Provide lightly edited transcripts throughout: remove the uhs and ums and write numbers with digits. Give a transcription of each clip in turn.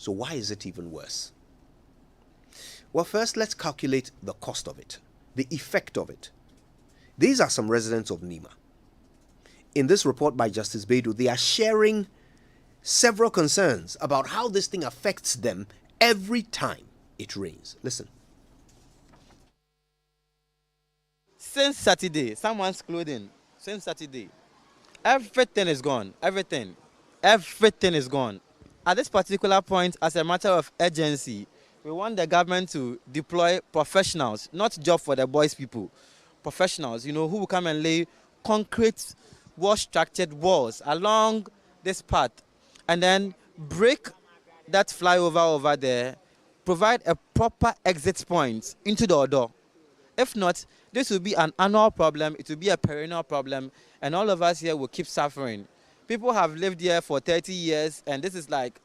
So why is it even worse? Well, first, let's calculate the cost of it, the effect of it. These are some residents of Nima. In this report by Justice Beidou, they are sharing several concerns about how this thing affects them every time it rains. Listen. Since Saturday, someone's clothing, since Saturday, everything is gone. Everything is gone. At this particular point, as a matter of urgency, we want the government to deploy professionals, not job for the boys people, professionals, who will come and lay concrete, well-structured walls along this path, and then break that flyover over there, provide a proper exit point into the Odo. If not, this will be an annual problem, it will be a perennial problem, and all of us here will keep suffering. People have lived here for 30 years, and this is like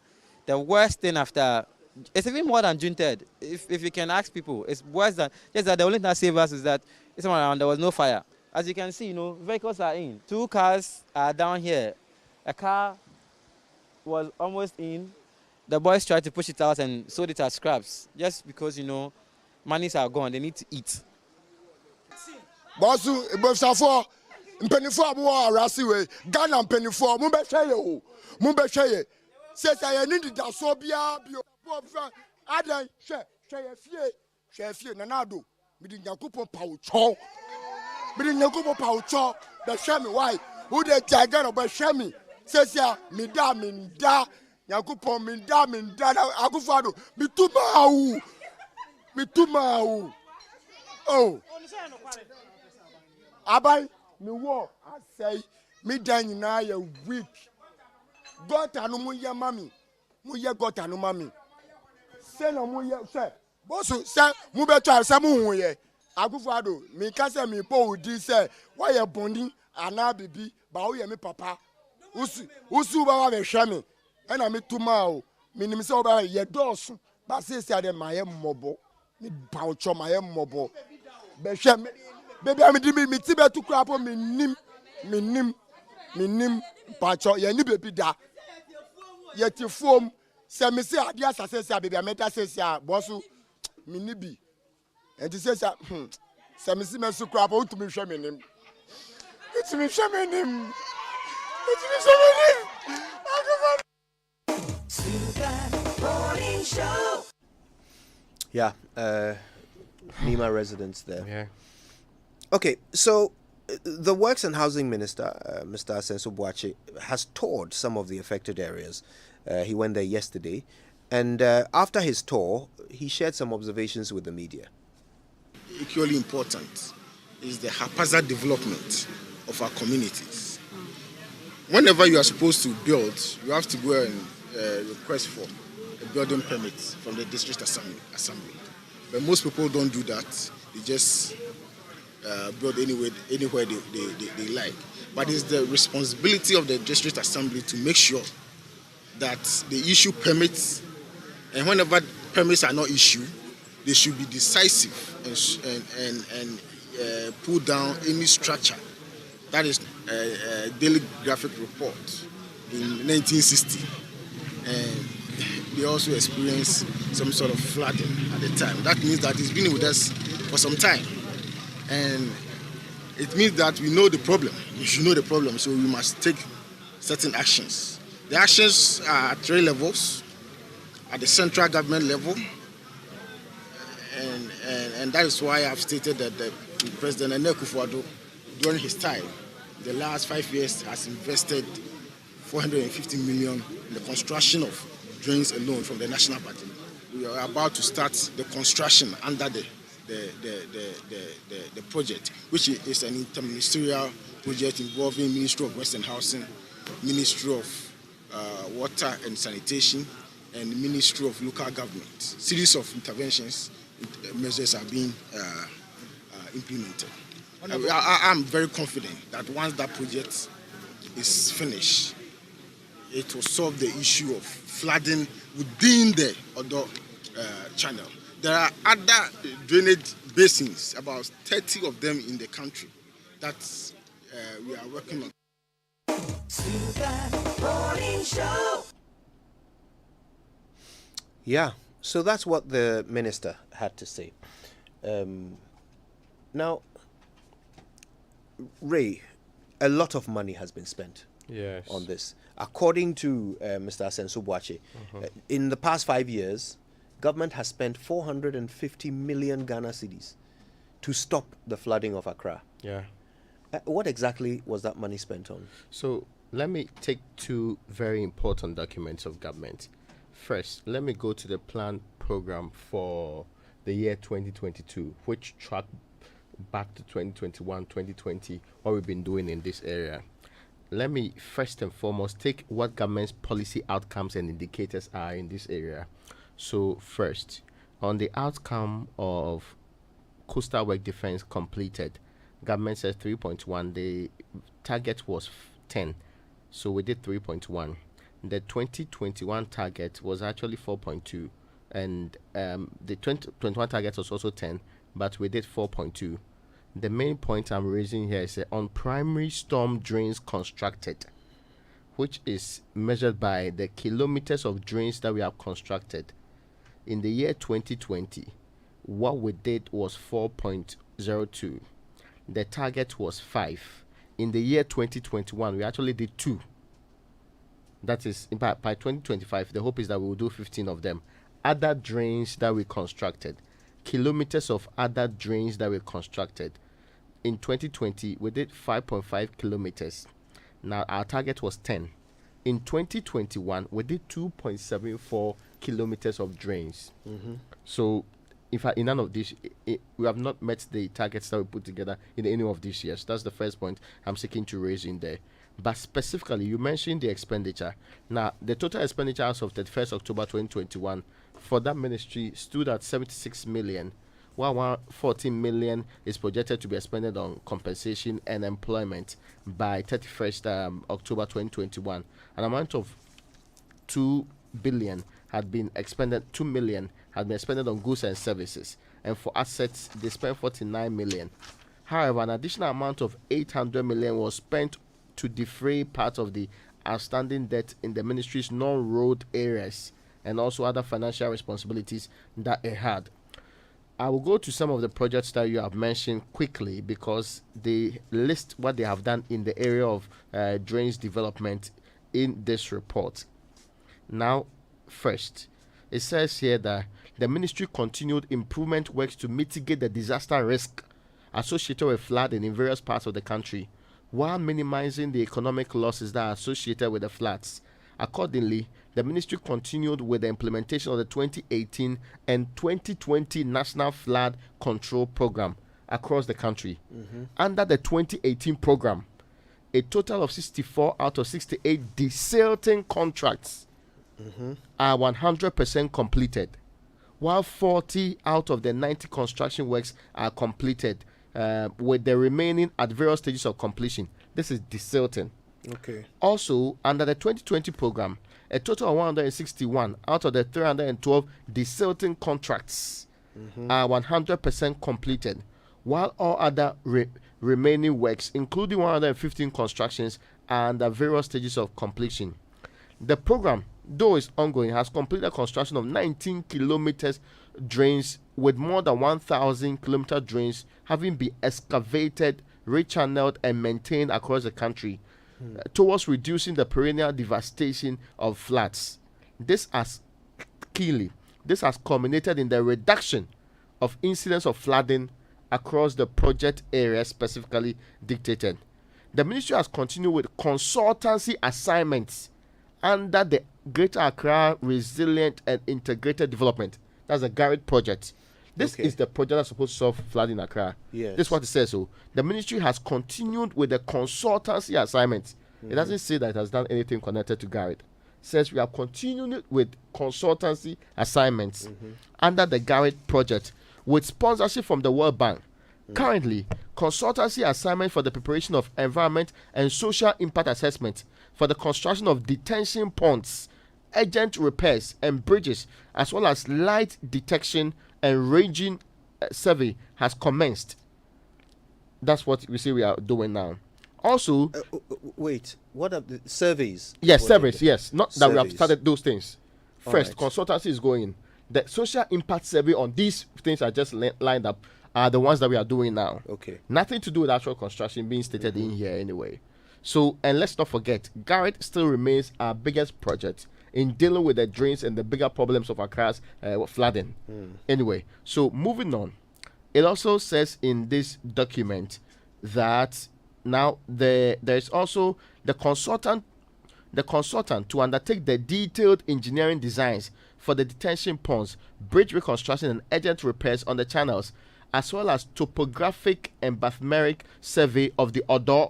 the worst thing after. It's even more than June 3rd. If you can ask people, it's worse than. Just that the only thing that saved us is that this one around there was no fire. As you can see, vehicles are in. 2 cars are down here. A car was almost in. The boys tried to push it out and sold it as scraps, just because monies are gone. They need to eat. Bosu, Bosafo, Penifo, Rasiwe, Ghana Penifo, Mumbeshaye, Mumbeshaye. Says I need the Sobia, Adan, Share, Nanado, Midin Yakupo Paucho, Midin Yakupo Paucho, the Shami, why? Who the Tiger of Shami? Says ya, Minda, Yakupo, Minda, Akufado, Mitumau. Oh. Abai, me war, I say, me dying now a week. Got a no muya mammy. Muya got a no mammy. Say no muya, sir. Bosu, sir, Mubeta, Samu, Agufado, me casa me po, did say, why a bonding, and now baby, bow me papa. Usu Baba Shami, and I meet tomorrow, meaning so by your doors, but says I am my mobile, me pouch on my mobile. Besham. Baby, I'm doing me tiba to crap on me nim, pacho, ye ni baby da. Yet you form, say me say, ideas, I say, baby, I met us, say, bossu, me nibi. And he says, say me see me so crap out to me shaman him. It's me shaman him. It's me shaman him. Yeah, Nima residents there. Yeah. Okay, so the Works and Housing Minister, Mr. Asenso Boache, has toured some of the affected areas. He went there yesterday, and after his tour, he shared some observations with the media. Equally important is the haphazard development of our communities. Whenever you are supposed to build, you have to go and request for a building permit from the district assembly. But most people don't do that. They just build anywhere they like. But it's the responsibility of the district assembly to make sure that they issue permits, and whenever permits are not issued, they should be decisive and pull down any structure. That is a daily graphic report in 1960. And they also experienced some sort of flooding at the time. That means that it's been with us for some time. And it means that we know the problem. We should know the problem, so we must take certain actions. The actions are at 3 levels: at the central government level, and that is why I've stated that the President Akufo-Addo, during his time, the last 5 years, has invested 450 million in the construction of drains alone from the national budget. We are about to start the construction under the project, which is an interministerial project involving Ministry of Western Housing, Ministry of Water and Sanitation, and Ministry of Local Government. Series of interventions, measures are being implemented. I'm very confident that once that project is finished, it will solve the issue of flooding within the Odo channel. There are other drainage basins, about 30 of them in the country, that we are working on. Yeah, so that's what the minister had to say. Now, Ray, a lot of money has been spent on this. According to Mr. Asenso Boache, in the past 5 years, government has spent 450 million Ghana cedis to stop the flooding of Accra. Yeah. What exactly was that money spent on? So let me take two very important documents of government. First, let me go to the plan program for the year 2022, which track back to 2021, 2020, what we've been doing in this area. Let me first and foremost take what government's policy outcomes and indicators are in this area. So first, on the outcome of coastal work defense completed, government says 3.1. The target was 10, so we did 3.1. The 2021 target was actually 4.2, and the 2021 target was also 10, but we did 4.2. The main point I'm raising here is on primary storm drains constructed, which is measured by the kilometers of drains that we have constructed. In the year 2020, what we did was 4.02. The target was 5. In the year 2021, we actually did 2. That is, by 2025, the hope is that we will do 15 of them. Other drains that we constructed, kilometers of other drains that we constructed. In 2020, we did 5.5 kilometers. Now, our target was 10. In 2021, we did 2.74 kilometers of drains. So, in fact, in none of these, we have not met the targets that we put together in any of these years. That's the first point I'm seeking to raise in there. But specifically, you mentioned the expenditure. Now, the total expenditure as of 31st October 2021 for that ministry stood at 76 million, while 14 million is projected to be expended on compensation and employment by 31st October 2021. An amount of 2 billion had been expended, 2 million had been expended on goods and services, and for assets they spent 49 million. However, an additional amount of 800 million was spent to defray part of the outstanding debt in the ministry's non-road areas and also other financial responsibilities that it had. I will go to some of the projects that you have mentioned quickly because they list what they have done in the area of drains development in this report. Now, first, it says here that the ministry continued improvement works to mitigate the disaster risk associated with flooding in various parts of the country, while minimizing the economic losses that are associated with the floods. Accordingly, the ministry continued with the implementation of the 2018 and 2020 National Flood Control Program across the country. Under the 2018 program, a total of 64 out of 68 desilting contracts are 100% completed, while 40 out of the 90 construction works are completed, with the remaining at various stages of completion. This is desilting. Okay. Also, under the 2020 program, a total of 161 out of the 312 desilting contracts are 100% completed, while all other remaining works, including 115 constructions, are under various stages of completion. The program, though it's ongoing, has completed construction of 19 kilometers drains, with more than 1,000 kilometer drains having been excavated, rechanneled, and maintained across the country towards reducing the perennial devastation of floods. This has culminated in the reduction of incidents of flooding across the project area specifically dictated. The ministry has continued with consultancy assignments under the Greater Accra Resilient and Integrated Development. That's a Garrett project. This is the project that's supposed to solve flooding in Accra. Yes. This is what it says. So the ministry has continued with the consultancy assignments. It doesn't say that it has done anything connected to Garrett. It says we have continued with consultancy assignments under the Garrett project with sponsorship from the World Bank. Currently, consultancy assignment for the preparation of environment and social impact assessment for the construction of detention ponds, urgent repairs and bridges, as well as light detection and ranging survey has commenced. That's what we say we are doing now. Also, wait, what are the surveys? Yes, surveys, yes. Not that we have Surveys. started those things. First, right. consultancy is going. The social impact survey on these things are just lined up are the ones that we are doing now. Okay. Nothing to do with actual construction being stated in here anyway. So, and let's not forget, Garrett still remains our biggest project in dealing with the drains and the bigger problems of Accra's flooding. Anyway, so moving on. It also says in this document that now there's also the consultant to undertake the detailed engineering designs for the detention ponds, bridge reconstruction and urgent repairs on the channels, as well as topographic and bathmeric survey of the Odor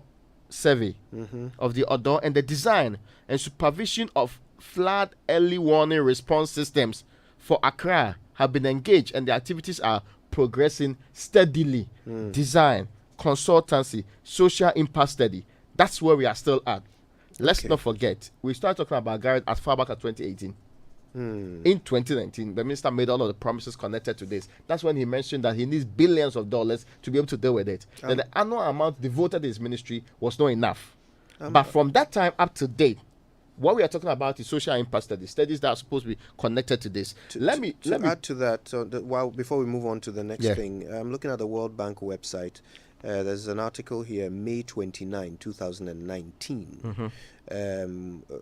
and the design and supervision of flood early warning response systems for Accra have been engaged, and the activities are progressing steadily. Design, consultancy, social impact study. That's where we are still at. Let's not forget, we started talking about Garrett as far back as 2018. In 2019, the minister made all of the promises connected to this. That's when he mentioned that he needs billions of dollars to be able to deal with it. Then the annual amount devoted to his ministry was not enough. But from that time up to date, what we are talking about is social impact studies that are supposed to be connected to this. Let me add to that. Before we move on to the next thing, I'm looking at the World Bank website. There's an article here, May 29, 2019,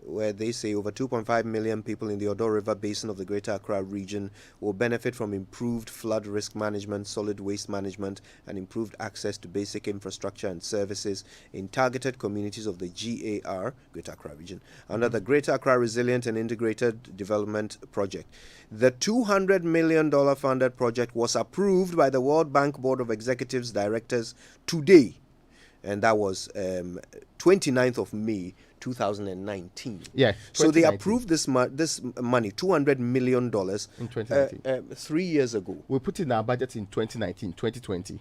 where they say over 2.5 million people in the Odo River Basin of the Greater Accra region will benefit from improved flood risk management, solid waste management, and improved access to basic infrastructure and services in targeted communities of the GAR, Greater Accra region, under the Greater Accra Resilient and Integrated Development Project. The $200 million funded project was approved by the World Bank Board of Executives Directors today, and that was 29th of May 2019. Yeah. So they approved this money, $200 million in 2019. 3 years ago. We put in our budget in 2019, 2020.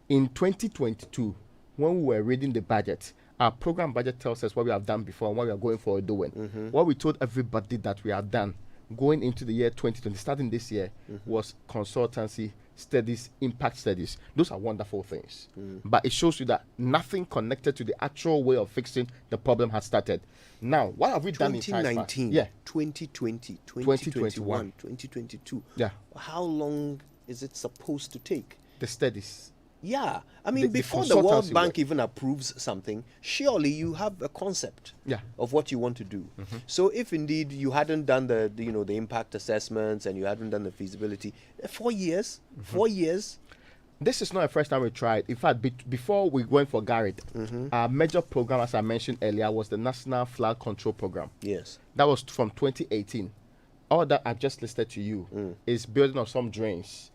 In 2022, when we were reading the budget, our program budget tells us what we have done before and what we are going forward doing. What we told everybody that we have done going into the year 2020, starting this year, was consultancy studies, impact studies. Those are wonderful things. But it shows you that nothing connected to the actual way of fixing the problem has started. Now, what have we done in 2019, 2020, 2021, 2022. Yeah. How long is it supposed to take? The studies. Yeah, I mean, before the World Bank even approves something, surely you have a concept of what you want to do. So if indeed you hadn't done the impact assessments and you hadn't done the feasibility, 4 years, 4 years. This is not the first time we tried. In fact, before we went for Garrett, our major program, as I mentioned earlier, was the National Flood Control Program. Yes. That was from 2018. All that I've just listed to you is building of some drains,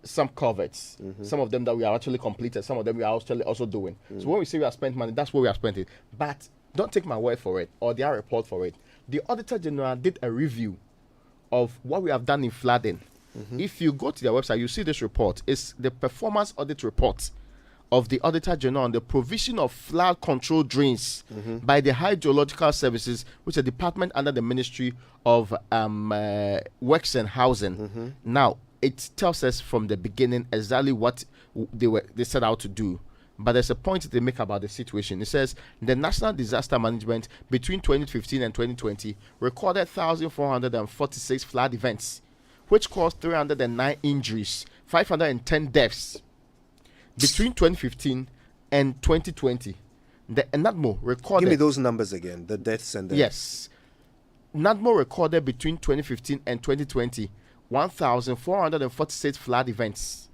some culverts, some of them that we are actually completed, some of them we are actually also doing. So when we say we have spent money, that's where we have spent it. But don't take my word for it or their report for it. The Auditor General did a review of what we have done in flooding. If you go to their website, you see this report. It's the performance audit report of the Auditor General on the provision of flood control drains by the Hydrological Services, which is a department under the Ministry of Works and Housing. Now, it tells us from the beginning exactly what they set out to do. But there's a point they make about the situation. It says the National Disaster Management between 2015 and 2020 recorded 1,446 flood events, which caused 309 injuries, 510 deaths. Between 2015 and 2020, the NADMO recorded... Give me those numbers again, the deaths and the... Yes. NADMO recorded between 2015 and 2020 1,446 flood events.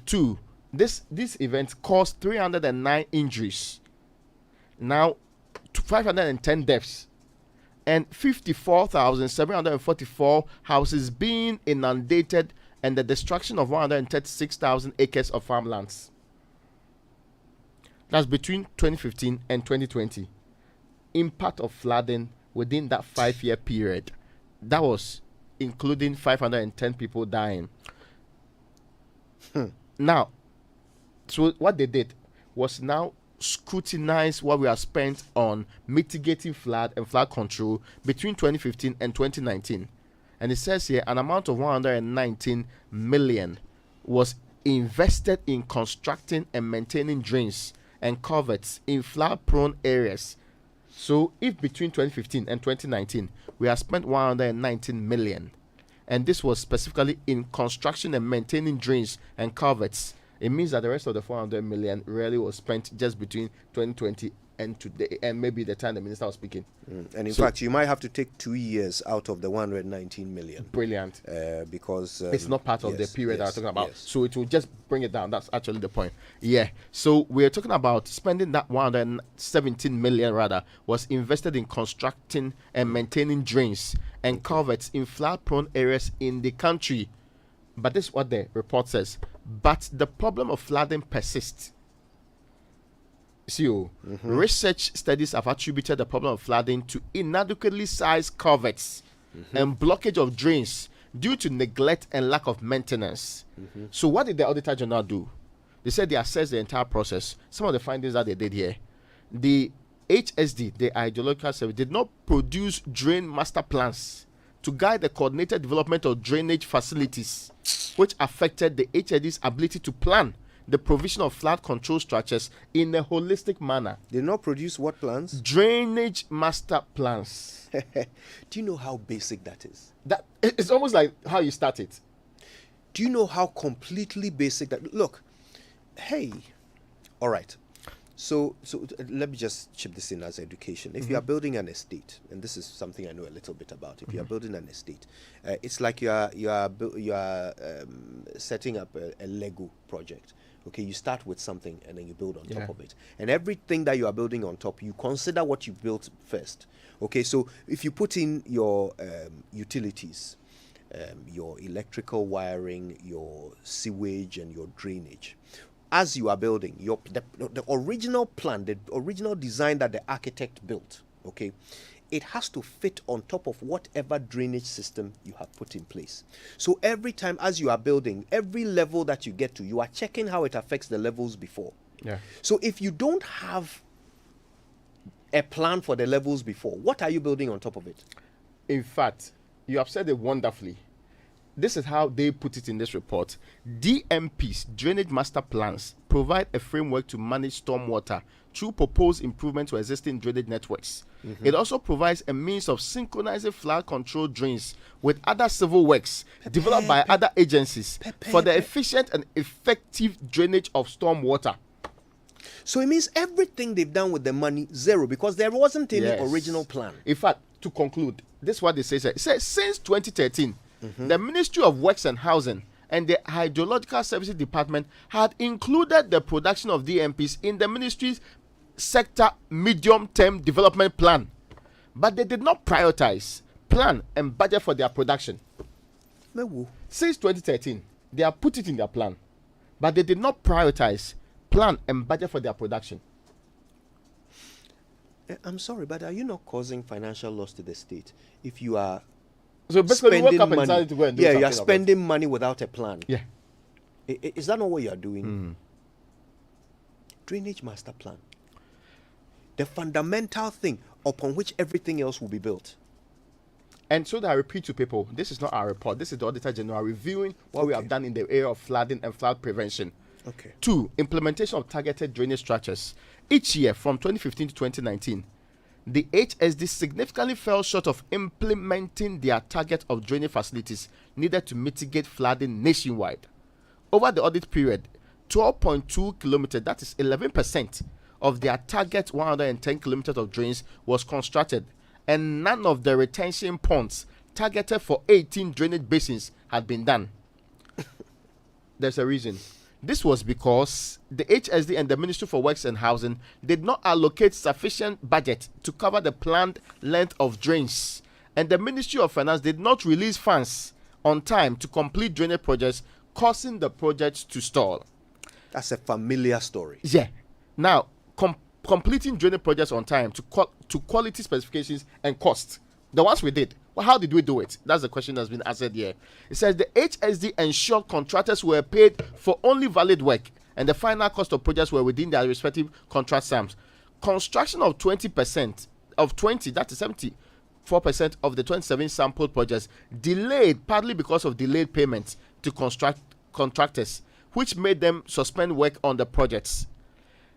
Two, this event caused 309 injuries. Now, 510 deaths. And 54,744 houses being inundated and the destruction of 136,000 acres of farmlands. That's between 2015 and 2020. Impact of flooding within that 5-year period. That was including 510 people dying. Now, so what they did was now scrutinize what we have spent on mitigating flood and flood control between 2015 and 2019. And it says here an amount of 119 million was invested in constructing and maintaining drains and culverts in flood-prone areas So if between 2015 and 2019 we have spent 119 million, and this was specifically in construction and maintaining drains and culverts, it means that the rest of the 400 million really was spent just between 2020 and today, and maybe the time the minister was speaking. And in fact, you might have to take 2 years out of the 119 million. Brilliant. Because it's not part of the period that we're talking about. Yes. So it will just bring it down. That's actually the point. Yeah. So we're talking about spending that 117 million rather was invested in constructing and maintaining drains and culverts in flood-prone areas in the country. But this is what the report says. But the problem of flooding persists. Research studies have attributed the problem of flooding to inadequately sized culverts and blockage of drains due to neglect and lack of maintenance. So what did the Auditor General do? They said they assessed the entire process. Some of the findings that they did here. The HSD, the Hydrological Service, did not produce drain master plans to guide the coordinated development of drainage facilities, which affected the HSD's ability to plan the provision of flood control structures in a holistic manner. They did not produce what plans? Drainage master plans. Do you know how basic that is? That it's almost like how you start it. Do you know how completely basic that? Look, hey, all right. So let me just chip this in as education. If you are building an estate, and this is something I know a little bit about. If you are building an estate, it's like you are setting up a Lego project. Okay, you start with something and then you build on top of it. And everything that you are building on top, you consider what you built first. Okay, so if you put in your utilities, your electrical wiring, your sewage, and your drainage, as you are building, the original plan, the original design that the architect built, okay, it has to fit on top of whatever drainage system you have put in place. So every time as you are building, every level that you get to, you are checking how it affects the levels before. Yeah. So if you don't have a plan for the levels before, what are you building on top of it? In fact, you have said it wonderfully. This is how they put it in this report. DMPs, Drainage Master Plans, provide a framework to manage stormwater through proposed improvements to existing drainage networks. It also provides a means of synchronizing flood control drains with other civil works developed by other agencies for the efficient and effective drainage of stormwater. So it means everything they've done with the money, zero, because there wasn't any original plan. In fact, to conclude, this is what they say. It says since 2013, the Ministry of Works and Housing and the Hydrological Services Department had included the production of DMPs in the ministry's sector medium-term development plan, but they did not prioritize, plan, and budget for their production. Since 2013, they have put it in their plan, but they did not prioritize, plan, and budget for their production. I'm sorry, but are you not causing financial loss to the state if you are so basically spending woke up and money? decided to go and do Yeah, you are something spending money without a plan. Yeah. Is that not what you are doing? Drainage master plan. The fundamental thing upon which everything else will be built. And so that I repeat to people, this is not our report. This is the Auditor General reviewing what we have done in the area of flooding and flood prevention. Okay. 2, implementation of targeted drainage structures. Each year from 2015 to 2019, the HSD significantly fell short of implementing their target of drainage facilities needed to mitigate flooding nationwide. Over the audit period, 12.2 kilometers, that is 11%, of their target 110 kilometers of drains was constructed, and none of the retention ponds targeted for 18 drainage basins had been done. There's a reason. This was because the HSD and the Ministry for Works and Housing did not allocate sufficient budget to cover the planned length of drains, and the Ministry of Finance did not release funds on time to complete drainage projects, causing the projects to stall. That's a familiar story. Yeah. Now, completing drainage projects on time to quality specifications and cost. The ones we did. Well, how did we do it? That's the question that's been answered here. It says the HSD ensured contractors were paid for only valid work, and the final cost of projects were within their respective contract sums. Construction of 20%, that is 74% of the 27 sampled projects, delayed partly because of delayed payments to contractors, which made them suspend work on the projects.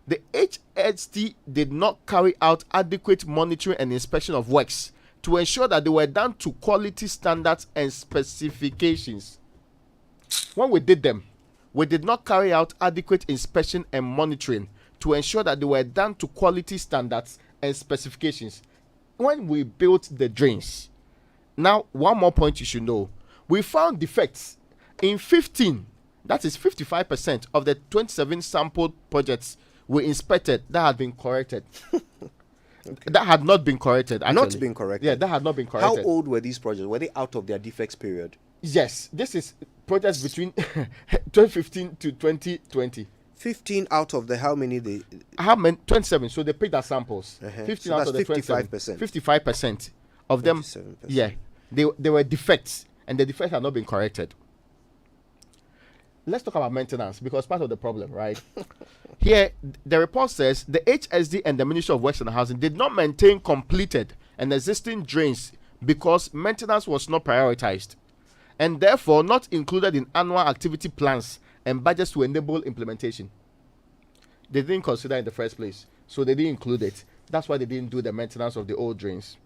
The HST did not carry out adequate monitoring and inspection of works to ensure that they were done to quality standards and specifications. When we did them, we did not carry out adequate inspection and monitoring to ensure that they were done to quality standards and specifications. When we built the drains, now one more point you should know, we found defects in 15, that is 55% of the 27 sampled projects we inspected that had been corrected. Okay. That had not been corrected. Actually. Not been corrected. Yeah, that had not been corrected. How old were these projects? Were they out of their defects period? Yes, this is projects between 2015 to 2020. 15 out of the how many they? How many? 27. So they picked their samples. 15 so out of the 55%. 55% of them. 27%. Yeah, they were defects, and the defects had not been corrected. Let's talk about maintenance, because part of the problem, right? Here, the report says the HSD and the Ministry of Works and Housing did not maintain completed and existing drains because maintenance was not prioritized and therefore not included in annual activity plans and budgets to enable implementation. They didn't consider in the first place, so they didn't include it. That's why they didn't do the maintenance of the old drains.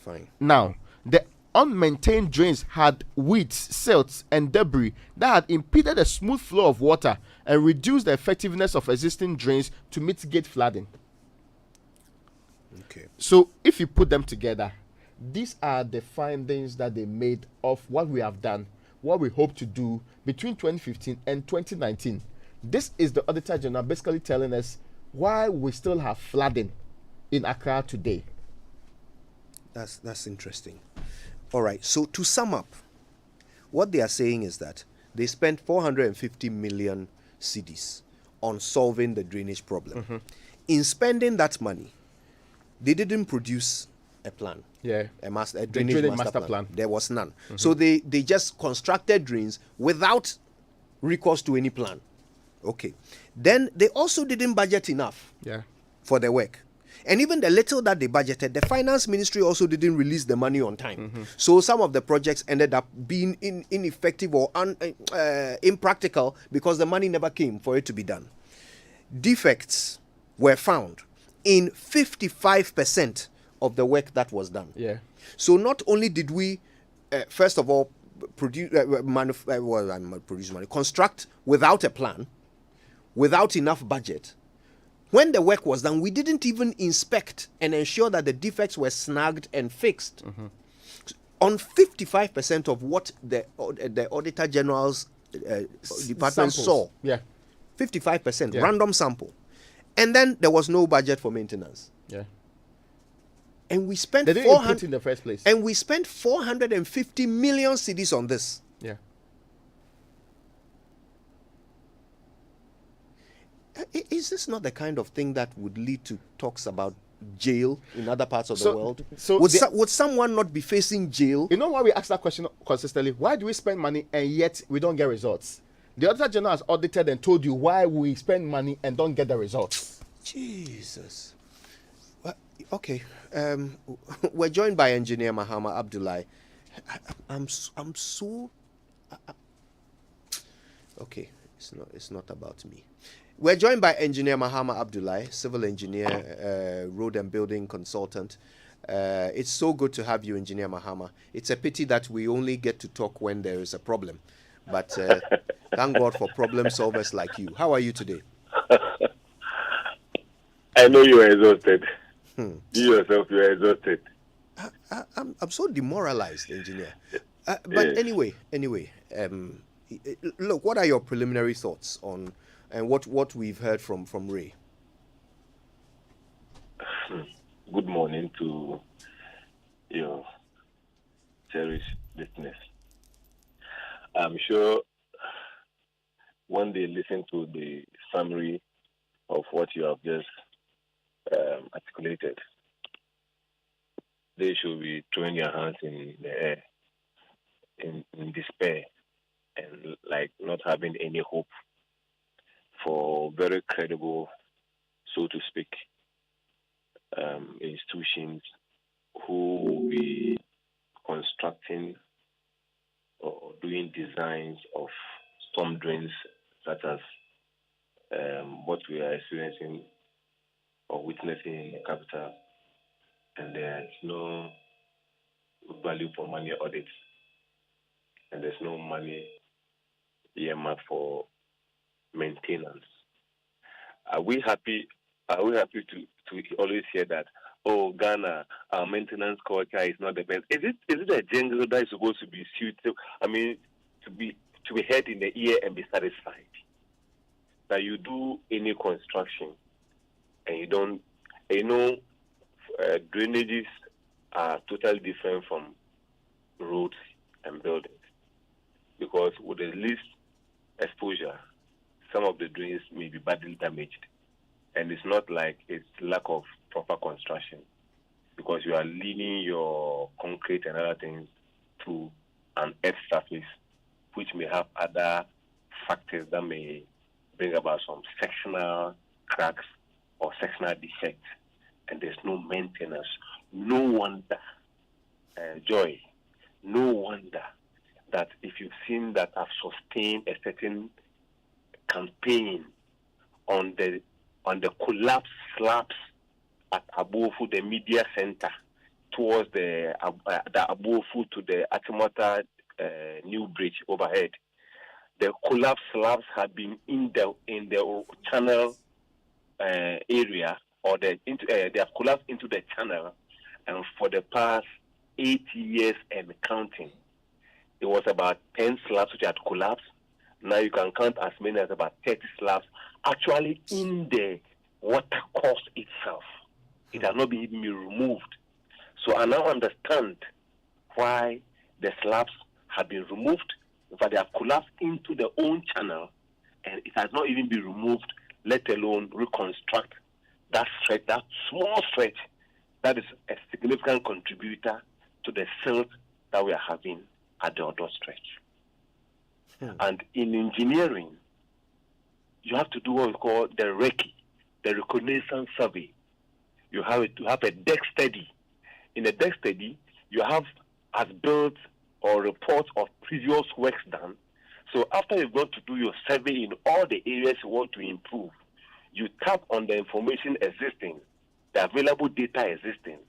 Fine. Now, the unmaintained drains had weeds, silts, and debris that had impeded a smooth flow of water and reduced the effectiveness of existing drains to mitigate flooding. Okay. So, if you put them together, these are the findings that they made of what we have done, what we hope to do between 2015 and 2019. This is the Auditor General basically telling us why we still have flooding in Accra today. That's interesting. All right, so to sum up, what they are saying is that they spent 450 million cedis on solving the drainage problem. Mm-hmm. In spending that money, they didn't produce a plan. Yeah. A drainage master plan. There was none. Mm-hmm. So they just constructed drains without recourse to any plan. Okay. Then they also didn't budget enough for the work. And even the little that they budgeted, the finance ministry also didn't release the money on time. Mm-hmm. So some of the projects ended up being ineffective or impractical because the money never came for it to be done. Defects were found in 55% of the work that was done. Yeah. So not only did we, first of all, construct without a plan, without enough budget. When the work was done, we didn't even inspect and ensure that the defects were snagged and fixed. Mm-hmm. On 55% of what the Auditor General's department saw. Yeah. 55%, random sample. And then there was no budget for maintenance. Yeah. And we spent they didn't put in the first place. And we spent 450 million cedis on this. Yeah. Is this not the kind of thing that would lead to talks about jail in other parts of the world? So would someone not be facing jail? You know why we ask that question consistently? Why do we spend money and yet we don't get results? The Auditor General has audited and told you why we spend money and don't get the results. Jesus. Well, okay. We're joined by Engineer Mahama Abdullahi. I'm so. Okay, it's not about me. We're joined by Engineer Mahama Abdullahi, civil engineer, road and building consultant. It's so good to have you, Engineer Mahama. It's a pity that we only get to talk when there is a problem. But thank God for problem solvers like you. How are you today? I know you are exhausted. You yourself, you are exhausted. I'm so demoralized, engineer. But anyway, look, what are your preliminary thoughts on and what we've heard from Ray? Good morning to your cherished listeners. I'm sure when they listen to the summary of what you have just articulated, they should be throwing their hands in the air in despair and like not having any hope for very credible, so to speak, institutions who will be constructing or doing designs of storm drains such as what we are experiencing or witnessing in the capital, and there's no value for money audits, and there's no money earmarked for maintenance. Are we happy? Are we happy to always hear that? Oh, Ghana, our maintenance culture is not the best. Is it a jingle that is supposed to be suited? I mean, to be heard in the ear and be satisfied? That you do any construction and you don't, drainages are totally different from roads and buildings, because with the least exposure, some of the drains may be badly damaged, and it's not like it's lack of proper construction, because you are leaning your concrete and other things to an earth surface, which may have other factors that may bring about some sectional cracks or sectional defects, and there's no maintenance. No wonder, Joy, no wonder that if you've seen that I've sustained a certain campaign on the collapsed slabs at Abofu, the media center, towards the Abofu to the Atimata new bridge overhead. The collapsed slabs have been in the channel area, or they have collapsed into the channel, and for the past 8 years and counting, it was about 10 slabs which had collapsed. Now you can count as many as about 30 slabs actually in the water course itself. It has not been even removed. So I now understand why the slabs have been removed, but they have collapsed into their own channel, and it has not even been removed, let alone reconstruct that stretch, that small stretch that is a significant contributor to the silt that we are having at the Odo stretch. And in engineering, you have to do what we call the RECI, the reconnaissance survey. You have a deck study. In the deck study, you have as built or reports of previous works done. So after you've got to do your survey in all the areas you want to improve, you tap on the information existing, the available data existing,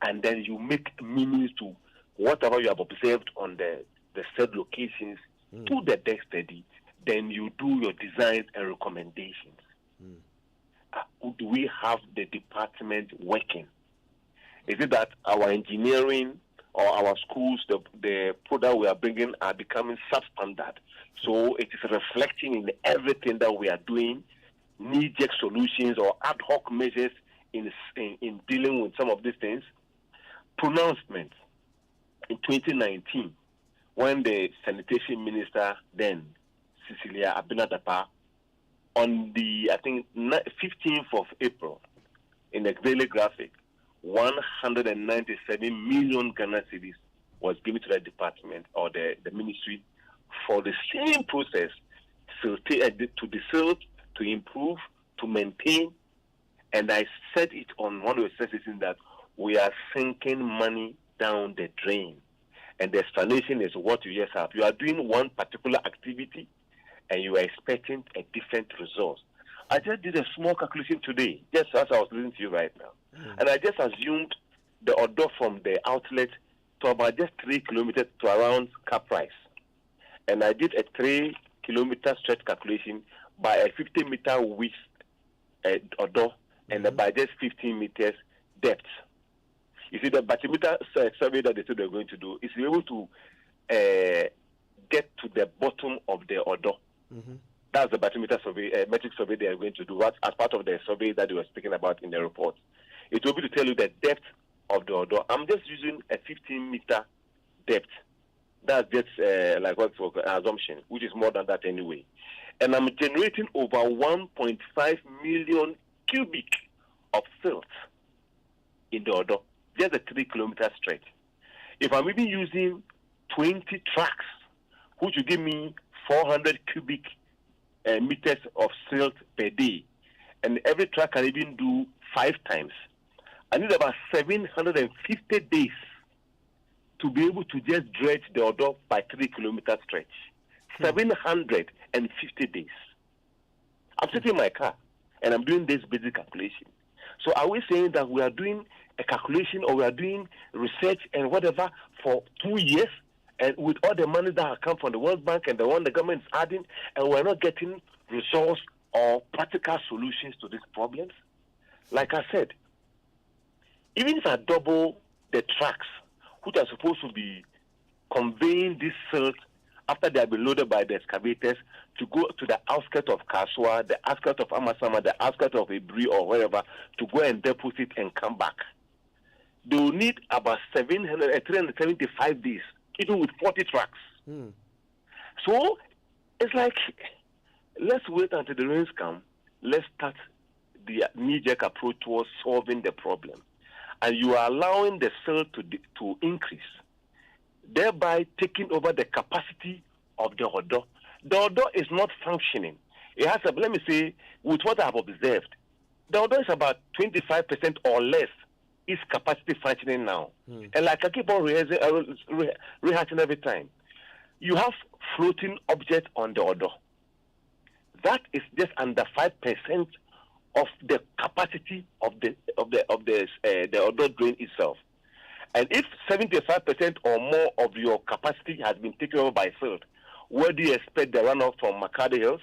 and then you make meanings to whatever you have observed on the said locations to the deck study. Then you do your designs and recommendations. Do we have the department working? Is it that our engineering or our schools, the product we are bringing are becoming substandard? So it is reflecting in everything that we are doing, knee-jerk solutions or ad hoc measures in dealing with some of these things. Pronouncements in 2019, when the sanitation minister then, Cecilia Abinadapa, on the, I think, 15th of April, in the Daily Graphic, 197 million Ghana cedis was given to the department or the ministry for the same process, to desilk, to improve, to maintain. And I said it on one of the sessions that we are sinking money down the drain. And the explanation is what you just have. You are doing one particular activity and you are expecting a different result. I just did a small calculation today, just as I was listening to you right now. And I just assumed the order from the outlet to about just 3 kilometers to around car price. And I did a 3 kilometer stretch calculation by a 50-meter width order and by just 15 meters depth. You see, the bathymeter survey that they said they're going to do is able to get to the bottom of the order. That's the bathymeter survey, metric survey they are going to do as part of the survey that they were speaking about in the report. It will be to tell you the depth of the order. I'm just using a 15-meter depth. That's just like what's for assumption, which is more than that anyway. And I'm generating over 1.5 million cubic of silt in the order, just a 3 kilometer stretch. If I'm even using 20 trucks, which will give me 400 cubic meters of silt per day, and every truck can even do 5 times, I need about 750 days to be able to just dredge the order by 3 kilometer stretch. 750 days. I'm sitting in my car and I'm doing this basic calculation. So are we saying that we are doing a calculation or we are doing research and whatever for 2 years, and with all the money that have come from the World Bank and the one the government is adding, and we're not getting results or practical solutions to these problems? Like I said, even if I double the trucks which are supposed to be conveying this silt after they have been loaded by the excavators to go to the outskirts of Kaswa, the outskirts of Amasama, the outskirts of Ibri or wherever, to go and deposit and come back, they will need about 375 days, even with 40 trucks. So it's like, let's wait until the rains come. Let's start the knee-jerk approach towards solving the problem. And you are allowing the silt to increase, thereby taking over the capacity of the Odo. The Odo is not functioning. It has, let me say, with what I have observed, the Odo is about 25% or less its capacity functioning now. And like I keep on rehashing every time, you have floating objects on the Odo. That is just under 5% of the capacity of the Odo drain itself. And if 75% or more of your capacity has been taken over by silt, where do you expect the runoff from Makadi Hills,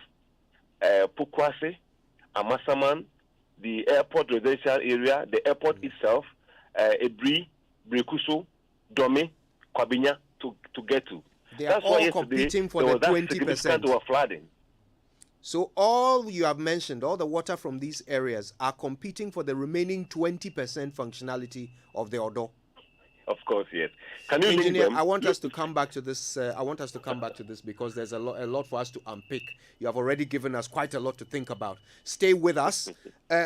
Pukwase, Amasaman, the airport residential area, the airport itself, Ebri, Brekuso, Dome, Kwabinya to get to? They are all competing for the 20%. Flooding. So all you have mentioned, all the water from these areas are competing for the remaining 20% functionality of the Odo. Of course, yes. Can you Engineer, I want us to come back to this. Because there's a lot for us to unpick. You have already given us quite a lot to think about. Stay with us.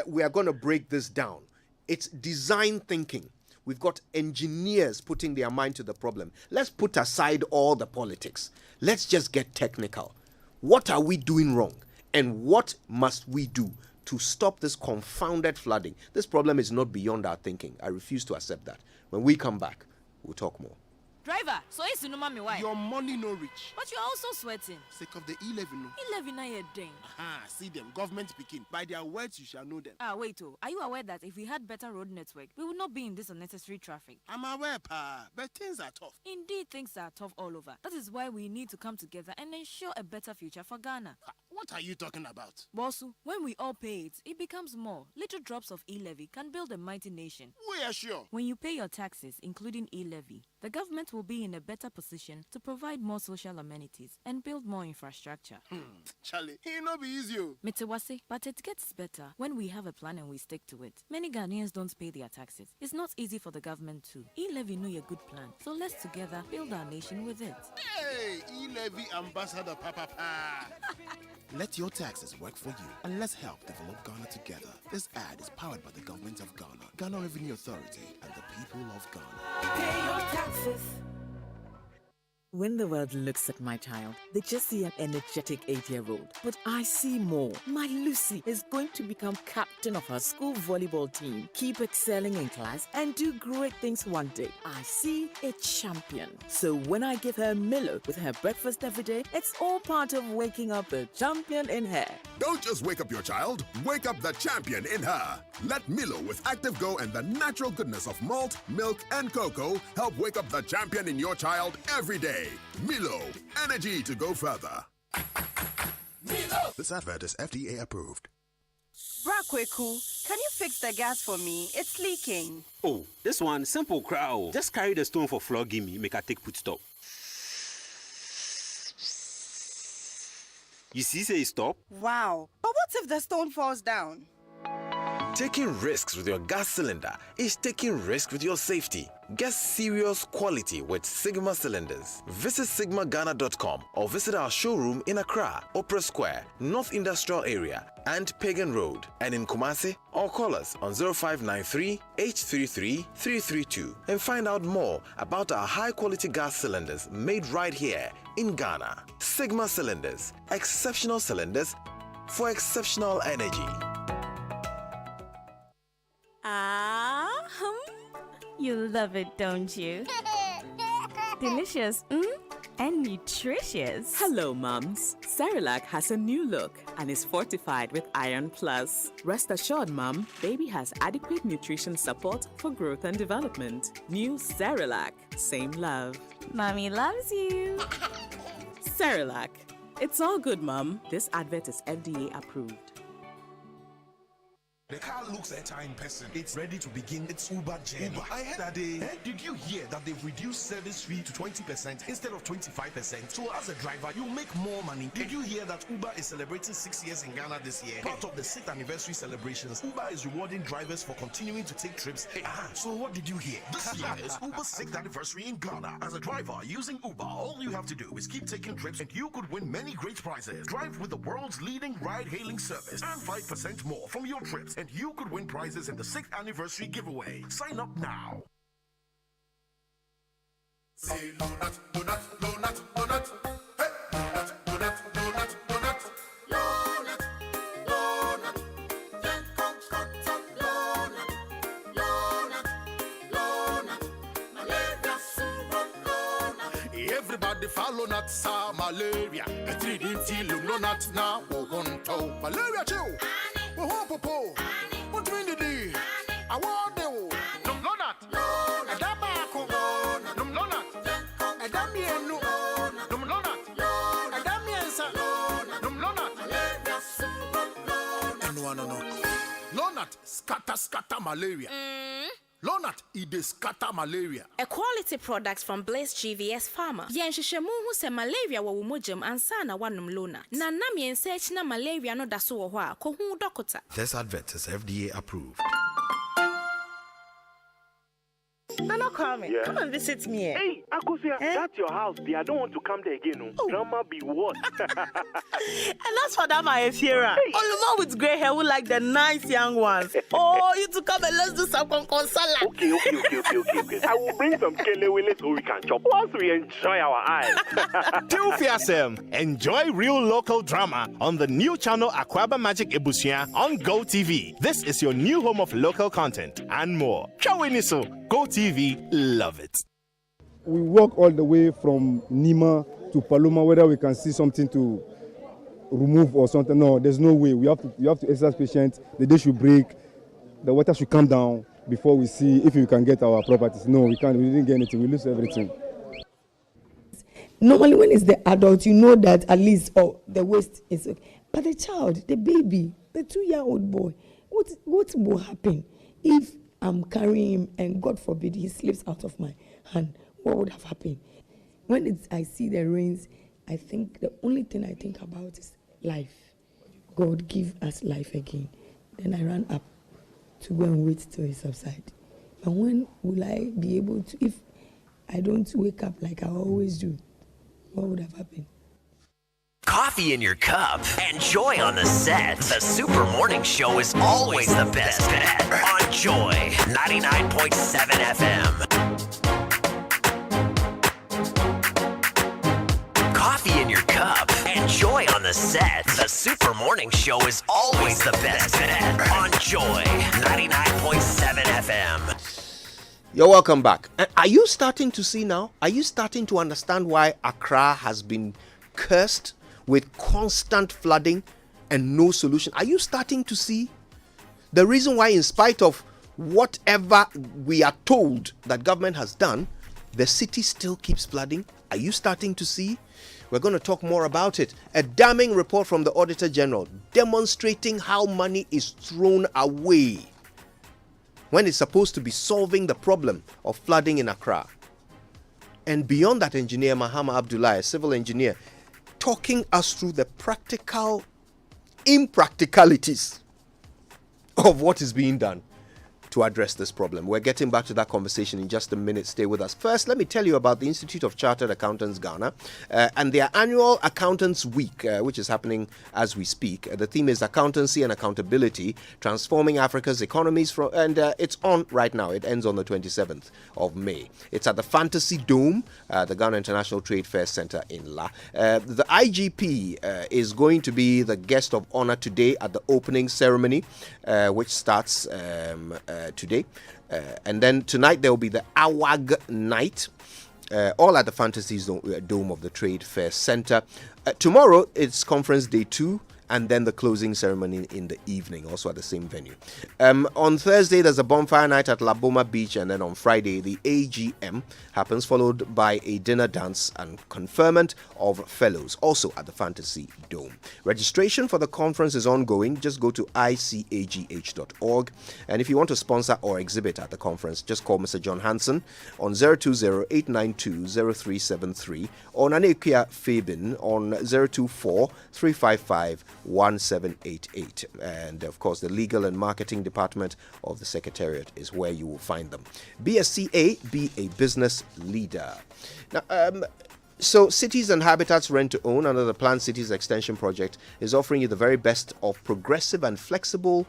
We are going to break this down. It's design thinking. We've got engineers putting their mind to the problem. Let's put aside all the politics. Let's just get technical. What are we doing wrong? And what must we do to stop this confounded flooding? This problem is not beyond our thinking. I refuse to accept that. When we come back, we'll talk more. Driver, so it's no mommy why? Your money no reach. But you're also sweating. Sake of the 11. 11 are ding. Aha, see them, government speaking. By their words you shall know them. Wait, are you aware that if we had better road network, we would not be in this unnecessary traffic? I'm aware, pa, but things are tough. Indeed, things are tough all over. That is why we need to come together and ensure a better future for Ghana. What are you talking about? Bosu, when we all pay it, it becomes more. Little drops of e-levy can build a mighty nation. We are sure. When you pay your taxes, including e-levy, the government will be in a better position to provide more social amenities and build more infrastructure. Charlie, it not be easy. Mitewase, but it gets better when we have a plan and we stick to it. Many Ghanaians don't pay their taxes. It's not easy for the government too. E-levy know a good plan, so let's together build our nation with it. Hey, e-levy ambassador, papa. Let your taxes work for you, and let's help develop Ghana together. This ad is powered by the government of Ghana, Ghana Revenue Authority, and the people of Ghana. Pay your taxes. When the world looks at my child, they just see an energetic 8-year-old. But I see more. My Lucy is going to become captain of her school volleyball team, keep excelling in class, and do great things one day. I see a champion. So when I give her Milo with her breakfast every day, it's all part of waking up the champion in her. Don't just wake up your child, wake up the champion in her. Let Milo with Active Go and the natural goodness of malt, milk, and cocoa help wake up the champion in your child every day. Milo, energy to go further. Milo! This advert is FDA approved. Brakweku, can you fix the gas for me? It's leaking. Oh, this one simple crowd. Just carry the stone for floor, gimme, make a take put stop. You see, say stop. Wow, but what if the stone falls down? Taking risks with your gas cylinder is taking risks with your safety. Get serious quality with Sigma cylinders. Visit sigmaghana.com or visit our showroom in Accra, Opera Square, North Industrial Area, and Pagan Road, and in Kumasi, or call us on 0593 833 332 and find out more about our high-quality gas cylinders made right here in Ghana. Sigma cylinders, exceptional cylinders for exceptional energy. You love it, don't you? Delicious, and nutritious. Hello, mums. Cerelac has a new look and is fortified with Iron Plus. Rest assured, Mum, baby has adequate nutrition support for growth and development. New Cerelac, same love. Mommy loves you. Cerelac. It's all good, Mum. This advert is FDA approved. The car looks better in person. It's ready to begin its Uber journey. I heard that did you hear that they've reduced service fee to 20% instead of 25%? So as a driver, you make more money. Did you hear that Uber is celebrating 6 years in Ghana this year? Part of the 6th anniversary celebrations, Uber is rewarding drivers for continuing to take trips. So what did you hear? This year is Uber's 6th anniversary in Ghana. As a driver using Uber, all you have to do is keep taking trips and you could win many great prizes. Drive with the world's leading ride-hailing service. Earn 5% more from your trips and you could win prizes in the 6th anniversary giveaway. Sign up now. Say donut, donut, donut, donut. Hey, donut, donut, donut, donut. Donut, donut. Then concoction, donut, donut, donut. Malaria, super donut. Everybody follow not sa malaria. A 3D till no not now. Oh, malaria too. Oh, popo. What will it do? I want the Num Lonat. A Dabaco. Num Lonat. A Damian. Num Lonat. A Damiansa. Num Lonat. No. Lonat scatter malaria. Lonat ide scatter malaria. A quality product from Blaze GVS Pharma. Yenshishemu hu se malaria wa wumojam ansana wanum Lonat. Na nam yensearch na malaria no daso wo ho a ko hu dokota. This advert is FDA approved. Nana Kwame, Yeah. come and visit me. Hey, Akosia, that's your house. I don't want to come there again. No. Drama be what? And as for that, my Fiera, Oluma with grey hair who like the nice young ones. Oh, you to come and let's do some salad. Okay. I will bring some kelewele so we can chop once we enjoy our eyes. Tilfiasem, enjoy real local drama on the new channel Aquaba Magic Ebusia on Go TV. This is your new home of local content and more. Chawiniso, Go TV, love it. We walk all the way from Nima to Paloma, whether we can see something to remove or something. No, there's no way. We have to exercise patience. The day should break. The water should come down before we see if we can get our properties. No, we can't. We didn't get anything. We lose everything. Normally, when it's the adult, you know that at least the waste is okay. But the child, the baby, the 2-year-old boy, what will happen if I'm carrying him and God forbid he slips out of my hand? What would have happened? When I see the rains, I think the only thing I think about is life. God give us life again. Then I ran up to go and wait till it subside. But when will I be able to, if I don't wake up like I always do, what would have happened? Coffee in your cup and joy on the set. The Super Morning Show is always the best bet on Joy 99.7 FM. Coffee in your cup and joy on the set. The Super Morning Show is always the best bet on Joy 99.7 FM. You're welcome back. Are you starting to see now? Are you starting to understand why Accra has been cursed with constant flooding and no solution? Are you starting to see the reason why, in spite of whatever we are told that government has done, the city still keeps flooding? Are you starting to see? We're going to talk more about it. A damning report from the Auditor General demonstrating how money is thrown away when it's supposed to be solving the problem of flooding in Accra. And beyond that, Engineer Mahama Abdullah, a civil engineer, talking us through the practical impracticalities of what is being done to address this problem. We're getting back to that conversation in just a minute. Stay with us. First, let me tell you about the Institute of Chartered Accountants Ghana and their annual Accountants Week, which is happening as we speak. The theme is Accountancy and Accountability, Transforming Africa's Economies, and it's on right now. It ends on the 27th of May. It's at the Fantasy Dome, the Ghana International Trade Fair Center in La. The IGP is going to be the guest of honor today at the opening ceremony, which starts today. And then tonight there will be the Awag night. all at the Fantasy Dome of the Trade Fair Center. Tomorrow, it's conference day 2, and then the closing ceremony in the evening, also at the same venue. On Thursday, there's a bonfire night at La Boma Beach, and then on Friday, the AGM happens, followed by a dinner dance and conferment of fellows, also at the Fantasy Dome. Registration for the conference is ongoing. Just go to icagh.org, and if you want to sponsor or exhibit at the conference, just call Mr. John Hansen on 020-892-0373 or Nanekia Fabin on 024-355-1788. And of course, the legal and marketing department of the Secretariat is where you will find them. Be a CA, be a business leader. Now, so Cities and Habitats Rent to Own, under the Planned Cities Extension Project, is offering you the very best of progressive and flexible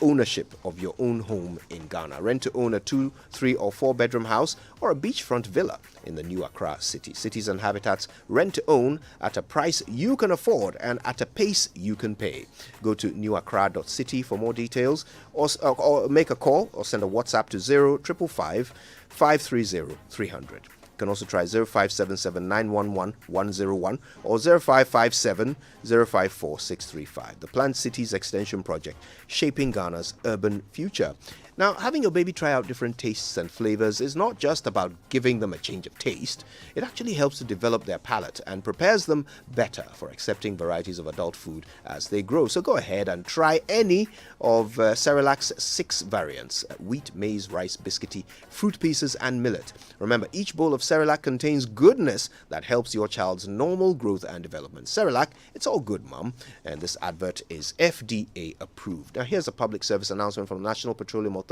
ownership of your own home in Ghana. Rent to own a 2, 3 or 4 bedroom house or a beachfront villa in the new Accra city. Cities and Habitats Rent to Own at a price you can afford and at a pace you can pay. Go to newaccra.city for more details, or make a call or send a WhatsApp to 0555 530 300. You can also try 0577 911 101 or 0557 054 635. The Planned Cities Extension Project, shaping Ghana's urban future. Now, having your baby try out different tastes and flavors is not just about giving them a change of taste. It actually helps to develop their palate and prepares them better for accepting varieties of adult food as they grow. So go ahead and try any of Cerelac's 6 variants: wheat, maize, rice, biscuity, fruit pieces, and millet. Remember, each bowl of Cerelac contains goodness that helps your child's normal growth and development. Cerelac, it's all good, Mum. And this advert is FDA approved. Now, here's a public service announcement from the National Petroleum Authority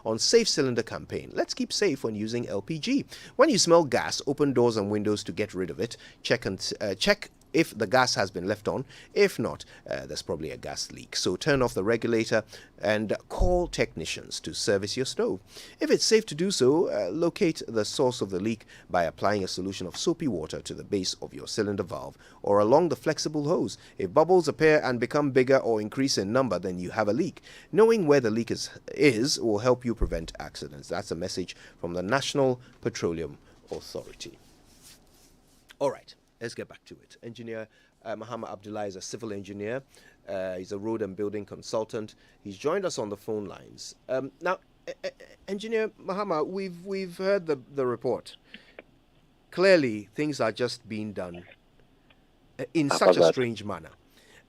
on Safe Cylinder campaign. Let's keep safe when using LPG. When you smell gas, open doors and windows to get rid of it. Check if the gas has been left on. If not, there's probably a gas leak. So turn off the regulator and call technicians to service your stove. If it's safe to do so, locate the source of the leak by applying a solution of soapy water to the base of your cylinder valve or along the flexible hose. If bubbles appear and become bigger or increase in number, then you have a leak. Knowing where the leak is will help you prevent accidents. That's a message from the National Petroleum Authority. All right. Let's get back to it. Engineer Muhammad Abdullah is a civil engineer. He's a road and building consultant. He's joined us on the phone lines. Now, Engineer Muhammad, we've heard the report. Clearly, things are just being done in such a strange manner.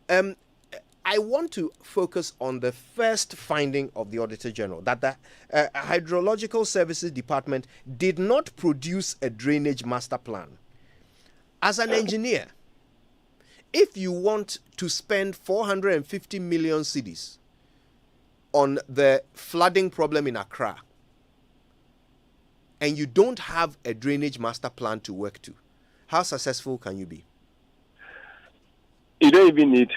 I want to focus on the first finding of the Auditor General, that the Hydrological Services Department did not produce a drainage master plan. As an engineer, if you want to spend 450 million cedis on the flooding problem in Accra, and you don't have a drainage master plan to work to, how successful can you be? You don't even need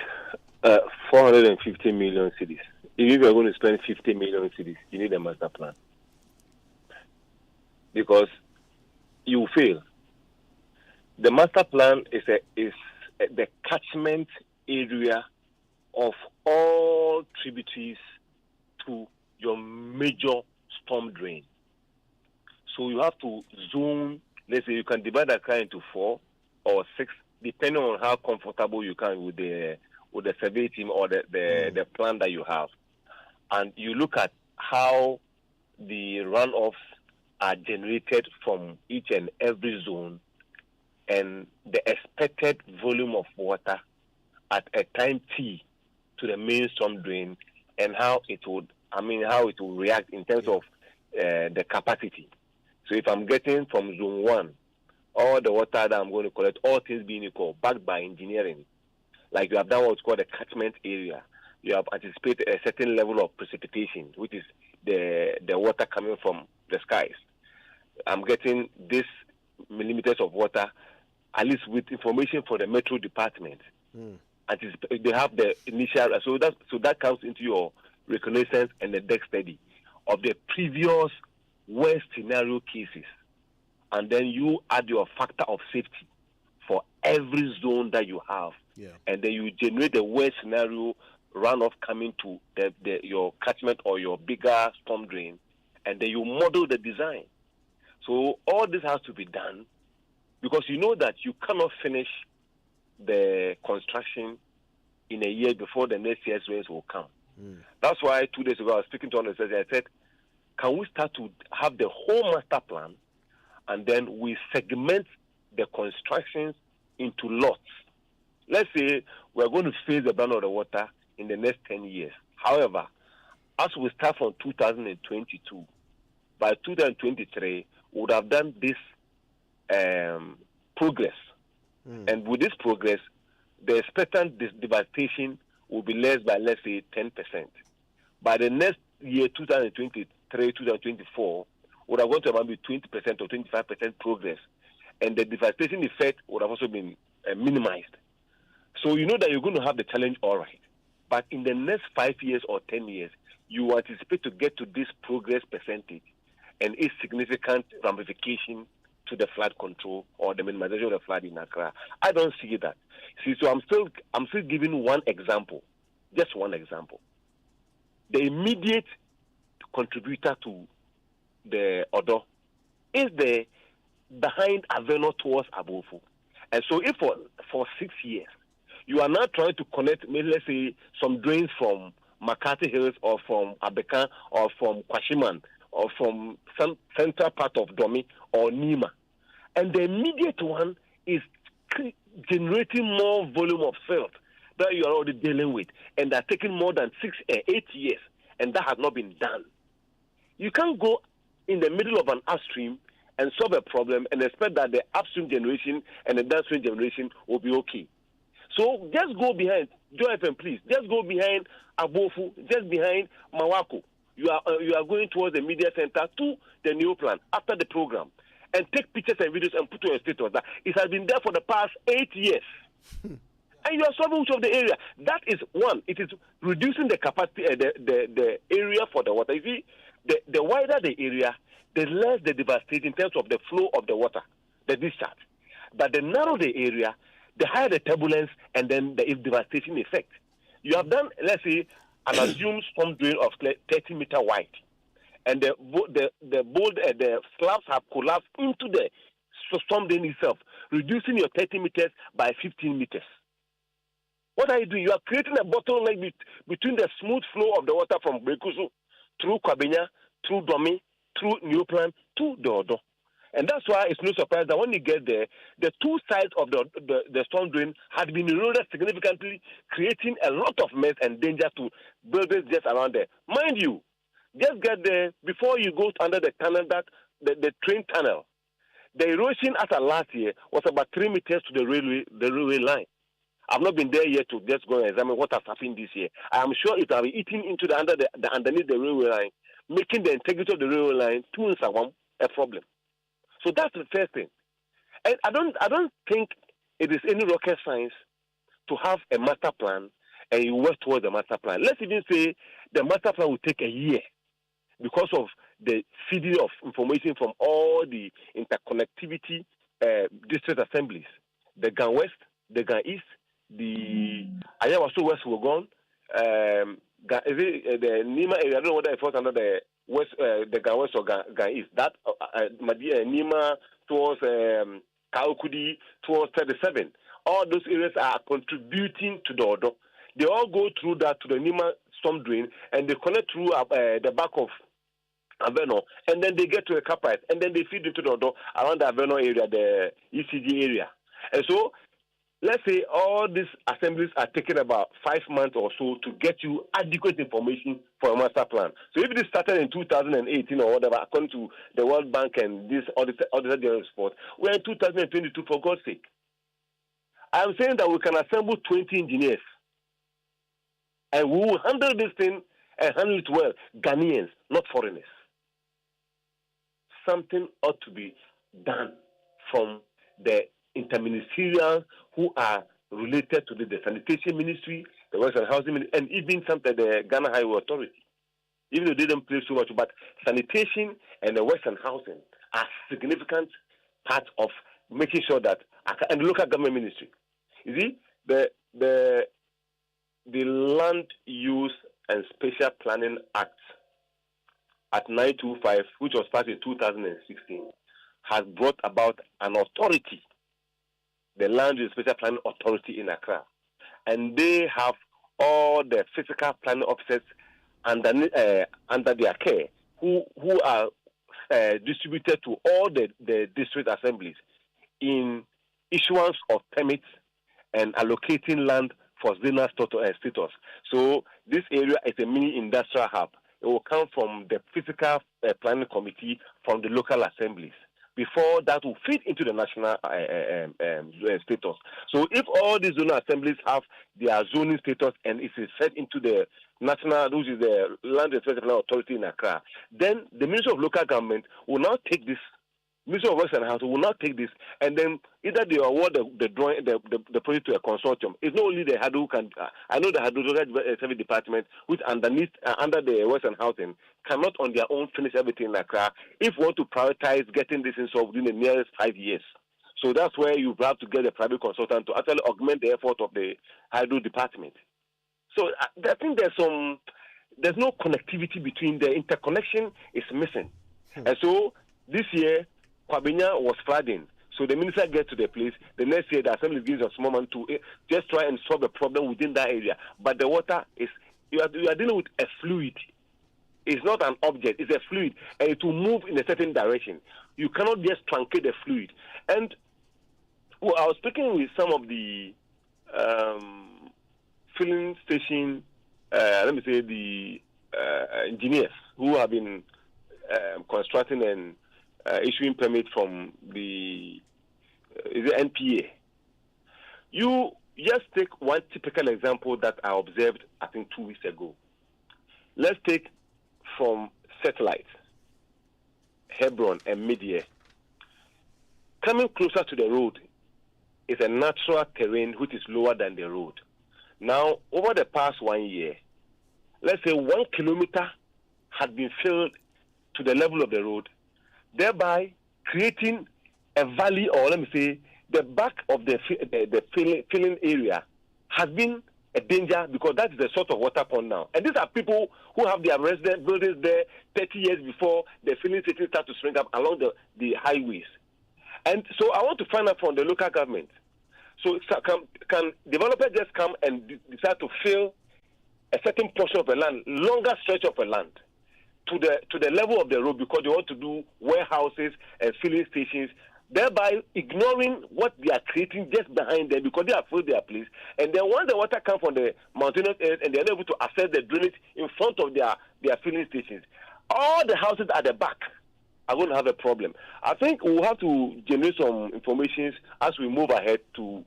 450 million cedis. If you are going to spend 50 million cedis, you need a master plan. Because you fail. The master plan is the catchment area of all tributaries to your major storm drain. So you have to zone. Let's say you can divide Accra into 4 or 6, depending on how comfortable you can with the survey team or the plan that you have. And you look at how the runoffs are generated from each and every zone, and the expected volume of water at a time T to the main storm drain, and how it will react in terms of the capacity. So if I'm getting from zone 1 all the water that I'm going to collect, all things being equal, backed by engineering, like you have done what's called a catchment area, you have anticipated a certain level of precipitation, which is the water coming from the skies. I'm getting this millimeters of water, at least with information for the metro department. They have the initial, so that comes into your reconnaissance and the deck study of the previous worst scenario cases, and then you add your factor of safety for every zone that you have, and then you generate the worst scenario runoff coming to your catchment or your bigger storm drain, and then you model the design. So all this has to be done because you know that you cannot finish the construction in a year before the next year's rains will come. That's why 2 days ago I was speaking to one of the I said, can we start to have the whole master plan and then we segment the constructions into lots? Let's say we're going to phase the ban of the water in the next 10 years. However, as we start from 2022, by 2023, we would have done this progress. And with this progress, the expectant devastation will be less by, let's say, 10%. By the next year, 2023, 2024, would have gone to about 20% or 25% progress. And the devastation effect would have also been minimized. So you know that you're going to have the challenge, all right. But in the next 5 years or 10 years, you anticipate to get to this progress percentage and its significant ramification to the flood control or the minimization of the flood in Accra. I don't see that. See, so I'm still giving one example, just one example. The immediate contributor to the Odo is the behind Aveno towards Abofu. And so if for 6 years, you are now trying to connect, maybe let's say, some drains from Makati Hills or from Abeka or from Kwashiman or from some central part of Domi or Nima. And the immediate one is generating more volume of silt that you are already dealing with. And they're taking more than 8 years. And that has not been done. You can't go in the middle of an upstream and solve a problem and expect that the upstream generation and the downstream generation will be okay. So just go behind, Joy FM, please. Just go behind Abofu, just behind Mawako. You are going towards the media center to the new plan after the program, and take pictures and videos and put to your status that it has been there for the past 8 years. And you are solving much of the area. That is one. It is reducing the capacity, the area for the water. You see, the wider the area, the less the devastation in terms of the flow of the water, the discharge. But the narrower the area, the higher the turbulence and then the devastation effect. You have done, let's say, an assumed storm drain of 30 meter wide, and the slabs have collapsed into the storm drain itself, reducing your 30 meters by 15 meters. What are you doing? You are creating a bottleneck between the smooth flow of the water from Brekusu through Kwabenya, through Domi, through New Plan to the Odo. And that's why it's no surprise that when you get there, the two sides of the storm drain had been eroded significantly, creating a lot of mess and danger to buildings just around there. Mind you, just get there before you go under the tunnel, the train tunnel. The erosion as of last year was about 3 meters to the railway line. I've not been there yet to just go and examine what has happened this year. I am sure it will be eating into the underneath the railway line, making the integrity of the railway line a problem. So that's the first thing. And I don't think it is any rocket science to have a master plan and you work towards the master plan. Let's even say the master plan will take a year because of the feeding of information from all the interconnectivity district assemblies. The Gan West, the Gan East, the Ayawaso West Wogon, the Nima area, I don't know whether it falls under the West, the Gan West or Gan East. That Nima towards Kaukudi, towards 37. All those areas are contributing to the Odo. They all go through that to the Nima storm drain and they connect through the back of Aveno, and then they get to the Kapite, and then they feed into the Odo around the Aveno area, the ECG area. And so, let's say all these assemblies are taking about 5 months or so to get you adequate information for a master plan. So if this started in 2018 or whatever, according to the World Bank and this other general report, we're in 2022 for God's sake. I'm saying that we can assemble 20 engineers and we will handle this thing and handle it well. Ghanaians, not foreigners. Something ought to be done from the interministerial who are related to the sanitation ministry, the Works and Housing Ministry, and even sometimes the Ghana Highway Authority. Even though they don't play so much, but sanitation and the Works and Housing are significant part of making sure that, and the local government ministry. You see, the Land Use and Spatial Planning Act at 925, which was passed in 2016, has brought about an authority, the Land Use Special Planning Authority in Accra. And they have all the physical planning officers under their care who are distributed to all the district assemblies in issuance of permits and allocating land for zonal status. So this area is a mini industrial hub. It will come from the physical planning committee from the local assemblies. Before that will fit into the national status. So if all these zonal assemblies have their zoning status and it is set into the national, which is the Land Use Authority in Accra, then the Ministry of Local Government will now take this. Ministry of Works and Housing will not take this, and then either they award the project to a consortium. It's not only the HADU who can. I know the HADU Service Department, which under the Works and Housing, cannot on their own finish everything in Accra. If we want to prioritize getting this in solved within the nearest 5 years, so that's where you have to get a private consultant to actually augment the effort of the HADU department. So I think there's no connectivity between the interconnection is missing, and so this year. Kwabenya was flooding, so the minister gets to the place. The next year, the assembly gives a small man to just try and solve the problem within that area. But the water is you are dealing with a fluid. It's not an object; it's a fluid, and it will move in a certain direction. You cannot just truncate the fluid. And I was speaking with some of the filling station, the engineers who have been constructing and issuing permit from the NPA. You just take one typical example that I observed, I think 2 weeks ago. Let's take from Satellite, Hebron, and Midian. Coming closer to the road is a natural terrain which is lower than the road. Now, over the past 1 year, let's say 1 kilometer had been filled to the level of the road, thereby creating a valley, or let me say, the back of the filling area has been a danger because that is the sort of water pond now. And these are people who have their resident buildings there 30 years before the filling station start to spring up along the highways. And so I want to find out from the local government. So can developers just come and decide to fill a certain portion of the land, longer stretch of the land, to the level of the road because they want to do warehouses and filling stations, thereby ignoring what they are creating just behind them because they have filled their place. And then once the water comes from the mountainous areas and they are able to access the drainage in front of their filling stations, all the houses at the back are going to have a problem. I think we'll have to generate some information as we move ahead to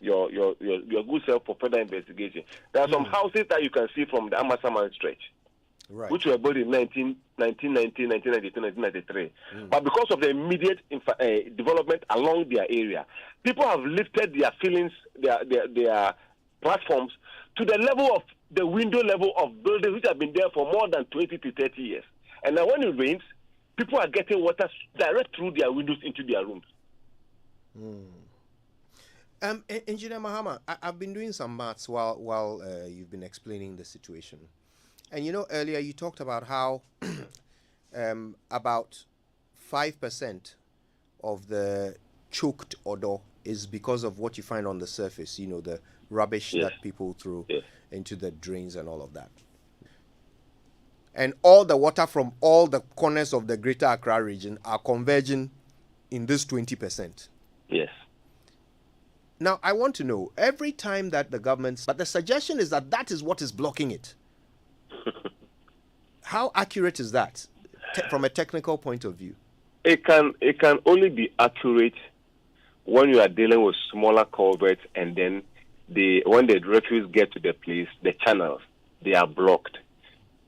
your good self for further investigation. There are some houses that you can see from the Amasaman stretch. Right. Which were built in 1990, 1992, 1993. But because of the immediate development along their area, people have lifted their fillings, their platforms to the level of the window level of buildings which have been there for more than 20 to 30 years. And now when it rains, people are getting water direct through their windows into their rooms. Engineer Mahama, I've been doing some maths while you've been explaining the situation. And you know, earlier you talked about how about 5% of the choked odor is because of what you find on the surface, you know, the rubbish that people throw into the drains and all of that. And all the water from all the corners of the greater Accra region are converging in this 20%. Yes. Now, I want to know, every time that the government... But the suggestion is that is what is blocking it. How accurate is that from a technical point of view? It can only be accurate when you are dealing with smaller culverts and then when the refuse get to the place, the channels, they are blocked.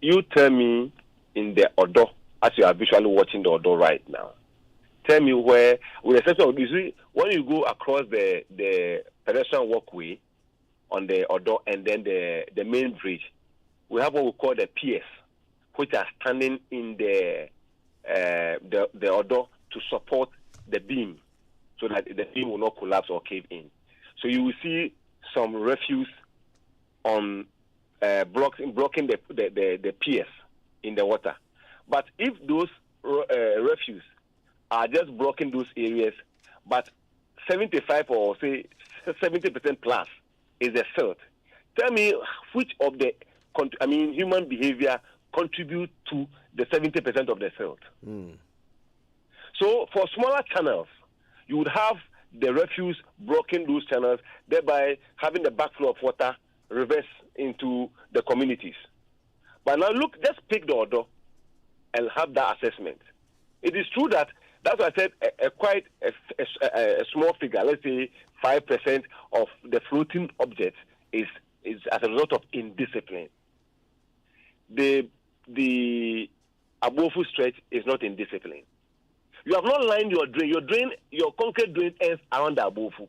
You tell me in the Odo, as you are visually watching the Odo right now, tell me where, with the exception of, you see, when you go across the pedestrian walkway on the Odo and then the main bridge, we have what we call the piers, which are standing in the Odo to support the beam, so that the beam will not collapse or cave in. So you will see some refuse on blocking the piers in the water. But if those refuse are just blocking those areas, but 75 or say 70% plus is the silt. Tell me which of the human behavior contribute to the 70% of the silt. So for smaller channels, you would have the refuse blocking those channels, thereby having the backflow of water reverse into the communities. But now look, just pick the order and have that assessment. It is true that's why I said a small figure, let's say 5% of the floating objects is as a result of indiscipline. The Abofu stretch is not indiscipline. You have not lined your drain. Your concrete drain ends around the Abofu.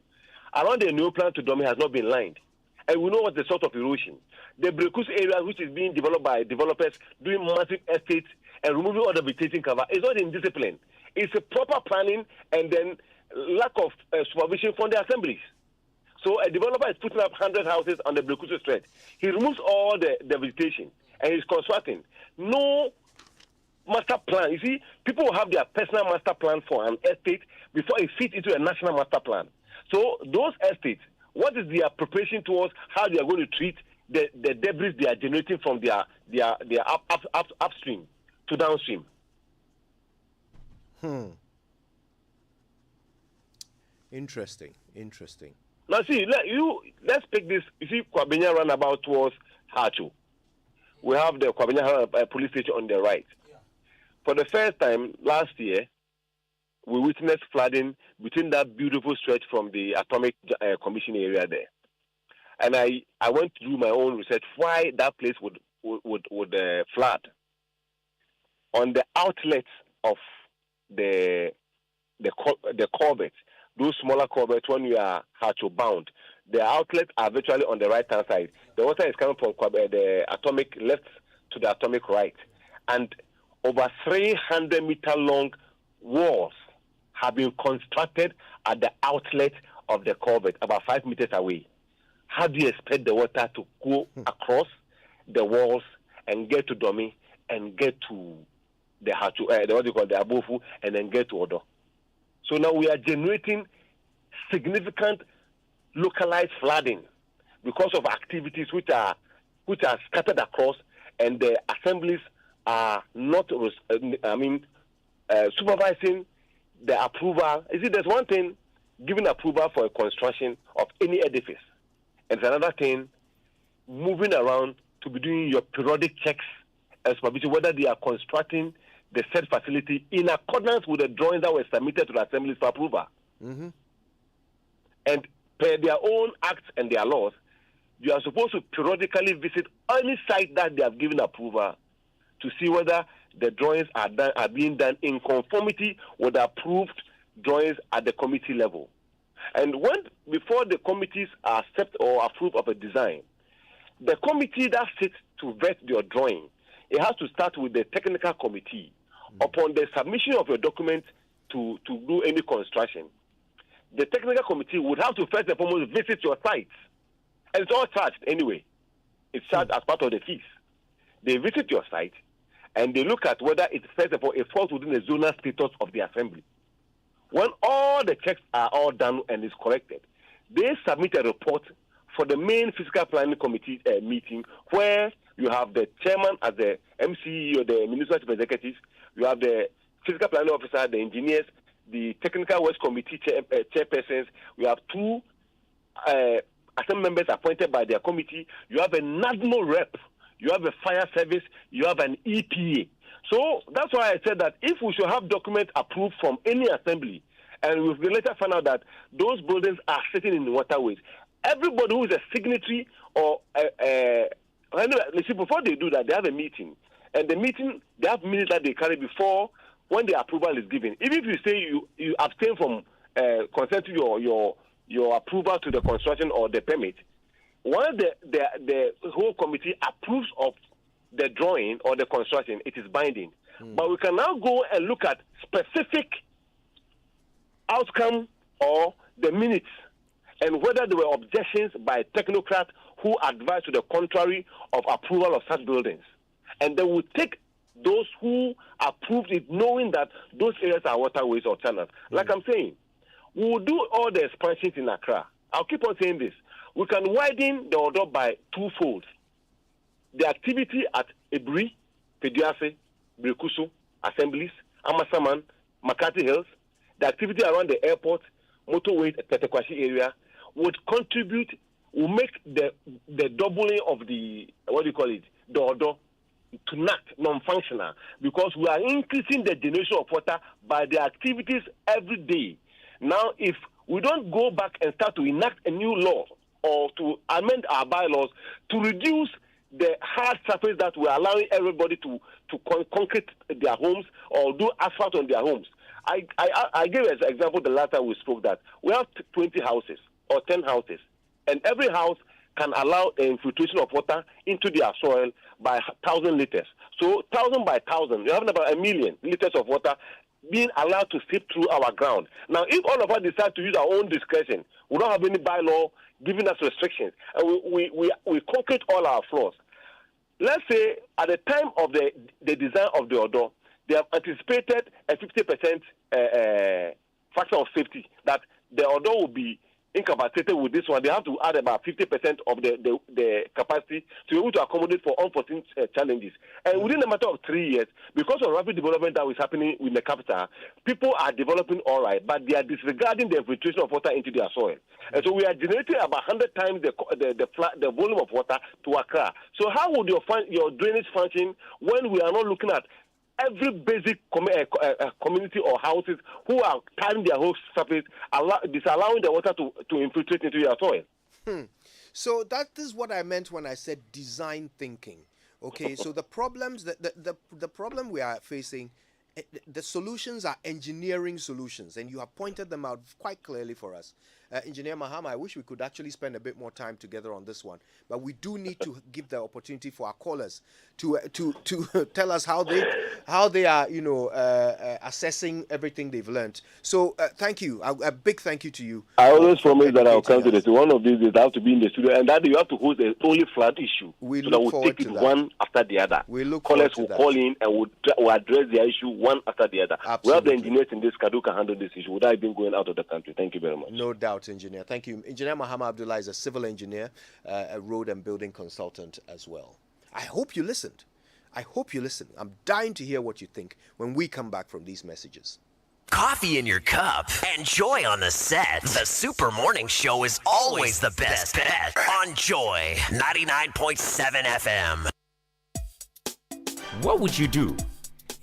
Around the new plant to Domi has not been lined. And we know what the sort of erosion. The Brekus area, which is being developed by developers doing massive estates and removing all the vegetation cover, is not indiscipline. It's a proper planning and then lack of supervision from the assemblies. So a developer is putting up 100 houses on the Brekus stretch. He removes all the vegetation and he's constructing. No master plan. You see, people will have their personal master plan for an estate before it fits into a national master plan. So those estates, what is their preparation towards how they are going to treat the debris they are generating from their upstream to downstream? Interesting. Now see, let's pick this. You see, Kwabenya roundabout towards Hacho. We have the Kwabenya police station on the right. For the first time last year, we witnessed flooding between that beautiful stretch from the Atomic Commission area there. And I went to do my own research why that place would flood. On the outlets of the culverts, those smaller culverts, when you are Hacho bound, the outlets are virtually on the right hand side. The water is coming from the Atomic left to the Atomic right. And over 300-meter long walls have been constructed at the outlet of the culvert, about 5 meters away. How do you expect the water to go across the walls and get to Domi and get to the Abofu and then get to Odo? So now we are generating significant localized flooding because of activities which are scattered across, and the assemblies are not supervising the approval. You see, there's one thing, giving approval for a construction of any edifice, and there's another thing, moving around to be doing your periodic checks and supervision whether they are constructing the said facility in accordance with the drawings that were submitted to the assemblies for approval. And per their own acts and their laws, you are supposed to periodically visit any site that they have given approval to see whether the drawings are being done in conformity with the approved drawings at the committee level. And before the committees are accept or approve of a design, the committee that sits to vet your drawing, it has to start with the technical committee. Upon the submission of your document to do any construction, the technical committee would have to first and foremost visit your site. And it's all charged anyway. It's charged as part of the fees. They visit your site and they look at whether it, first of all, it falls within the zonal status of the assembly. When all the checks are all done and is corrected, they submit a report for the main physical planning committee meeting, where you have the chairman as the MCE or the municipal chief executive, you have the physical planning officer, the engineers, the technical works committee chairpersons, you have two assembly members appointed by their committee, you have a national rep, you have a fire service, you have an EPA. So that's why I said that if we should have documents approved from any assembly, and we will later find out that those buildings are sitting in waterways, everybody who is a signatory or before they do that, they have a meeting. And the meeting, they have minutes that they carry before when the approval is given. Even if you say you abstain from consenting your approval to the construction or the permit, once the whole committee approves of the drawing or the construction, it is binding. But we can now go and look at specific outcome or the minutes and whether there were objections by technocrats who advised to the contrary of approval of such buildings. And they will take those who approved it, knowing that those areas are waterways or channels. Like I'm saying, we will do all the expansions in Accra. I'll keep on saying this. We can widen the order by twofold. The activity at Ebri, Pediase, Brekusu, Assemblies, Amasaman, Makati Hills, the activity around the airport, motorway, Tetekwashi area, would contribute, will make the doubling of the, the order to not non-functional, because we are increasing the generation of water by the activities every day. Now, if we don't go back and start to enact a new law or to amend our bylaws to reduce the hard surface that we're allowing everybody to concrete their homes or do asphalt on their homes. I gave as an example the last time we spoke that we have 20 houses or 10 houses, and every house can allow the infiltration of water into their soil by 1,000 liters. So 1,000 by 1,000, you're having about 1 million liters of water being allowed to seep through our ground. Now, if all of us decide to use our own discretion, we don't have any bylaw giving us restrictions, and we concrete all our flaws. Let's say at the time of the design of the order, they have anticipated a 50% factor of safety, that the order will be incapacitated with this one. They have to add about 50% of the capacity to be able to accommodate for unforeseen challenges. And within a matter of 3 years, because of rapid development that is happening in the capital, people are developing all right, but they are disregarding the infiltration of water into their soil. And so we are generating about 100 times the volume of water to Accra. So how would your drainage function when we are not looking at every basic community or houses who are tying their whole surface, disallowing the water to infiltrate into your soil? So that is what I meant when I said design thinking. Okay, so the problems, the problem we are facing, the solutions are engineering solutions, and you have pointed them out quite clearly for us. Engineer Mahama, I wish we could actually spend a bit more time together on this one, but we do need to give the opportunity for our callers to tell us how they are, assessing everything they've learned. So thank you, a big thank you to you. I always promise that I'll come to this. One of these days I have to be in the studio, and that you have to host a only flood issue. We so look that forward we'll take to it that. one after the other. We look Callers forward to will that. call in and we'll address the issue one after the other. Absolutely. We have the engineers in this who can handle this issue without even going out of the country. Thank you very much. No doubt, engineer. Thank you. Engineer Mahama Abdullah is a civil engineer, a road and building consultant as well. I hope you listened. I'm dying to hear what you think when we come back from these messages. Coffee in your cup and Joy on the set. The Super Morning Show is always the best bet on Joy 99.7 FM. What would you do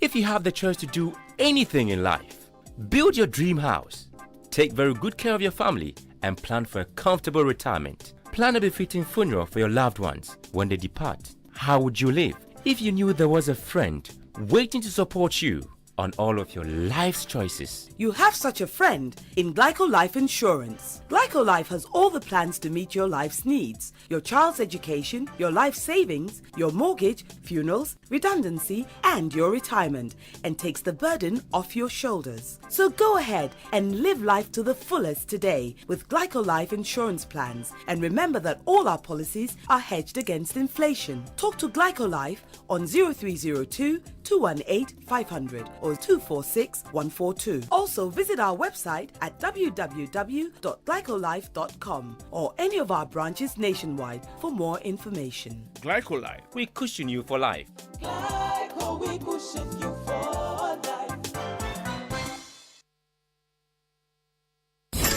if you have the choice to do anything in life? Build your dream house, take very good care of your family, and plan for a comfortable retirement. Plan a befitting funeral for your loved ones when they depart. How would you live if you knew there was a friend waiting to support you on all of your life's choices? You have such a friend in Glyco Life Insurance. Glyco Life has all the plans to meet your life's needs. Your child's education, your life savings, your mortgage, funerals, redundancy, and your retirement, and takes the burden off your shoulders. So go ahead and live life to the fullest today with Glyco Life Insurance plans. And remember that all our policies are hedged against inflation. Talk to Glyco Life on 0302 218 500 or 246 142. Also visit our website at www.glycolife.com or any of our branches nationwide for more information. Glycolife, we cushion you for life. Glyco, we cushion you for life.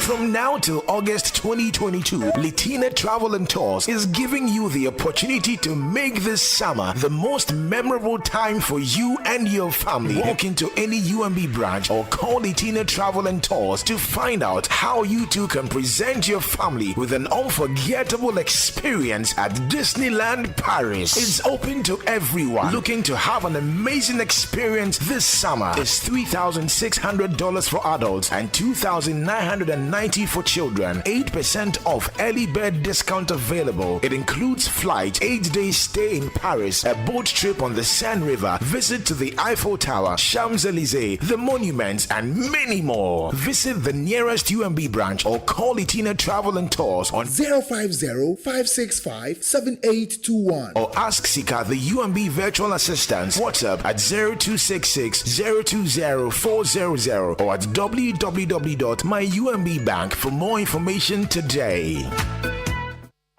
From now till August 2022, Litina Travel and Tours is giving you the opportunity to make this summer the most memorable time for you and your family. Walk into any UMB branch or call Litina Travel and Tours to find out how you too can present your family with an unforgettable experience at Disneyland Paris. It's open to everyone looking to have an amazing experience this summer. It's $3,600 for adults and $2,990 $1,990 for children. 8% off early bird discount available. It includes flight, 8-day stay in Paris, a boat trip on the Seine River, visit to the Eiffel Tower, Champs-Elysees, the monuments, and many more. Visit the nearest UMB branch or call Litina Travel and Tours on 050-565-7821 or ask Sika, the UMB virtual assistant. WhatsApp at 0266 020 400 or at www.myumbbank for more information today.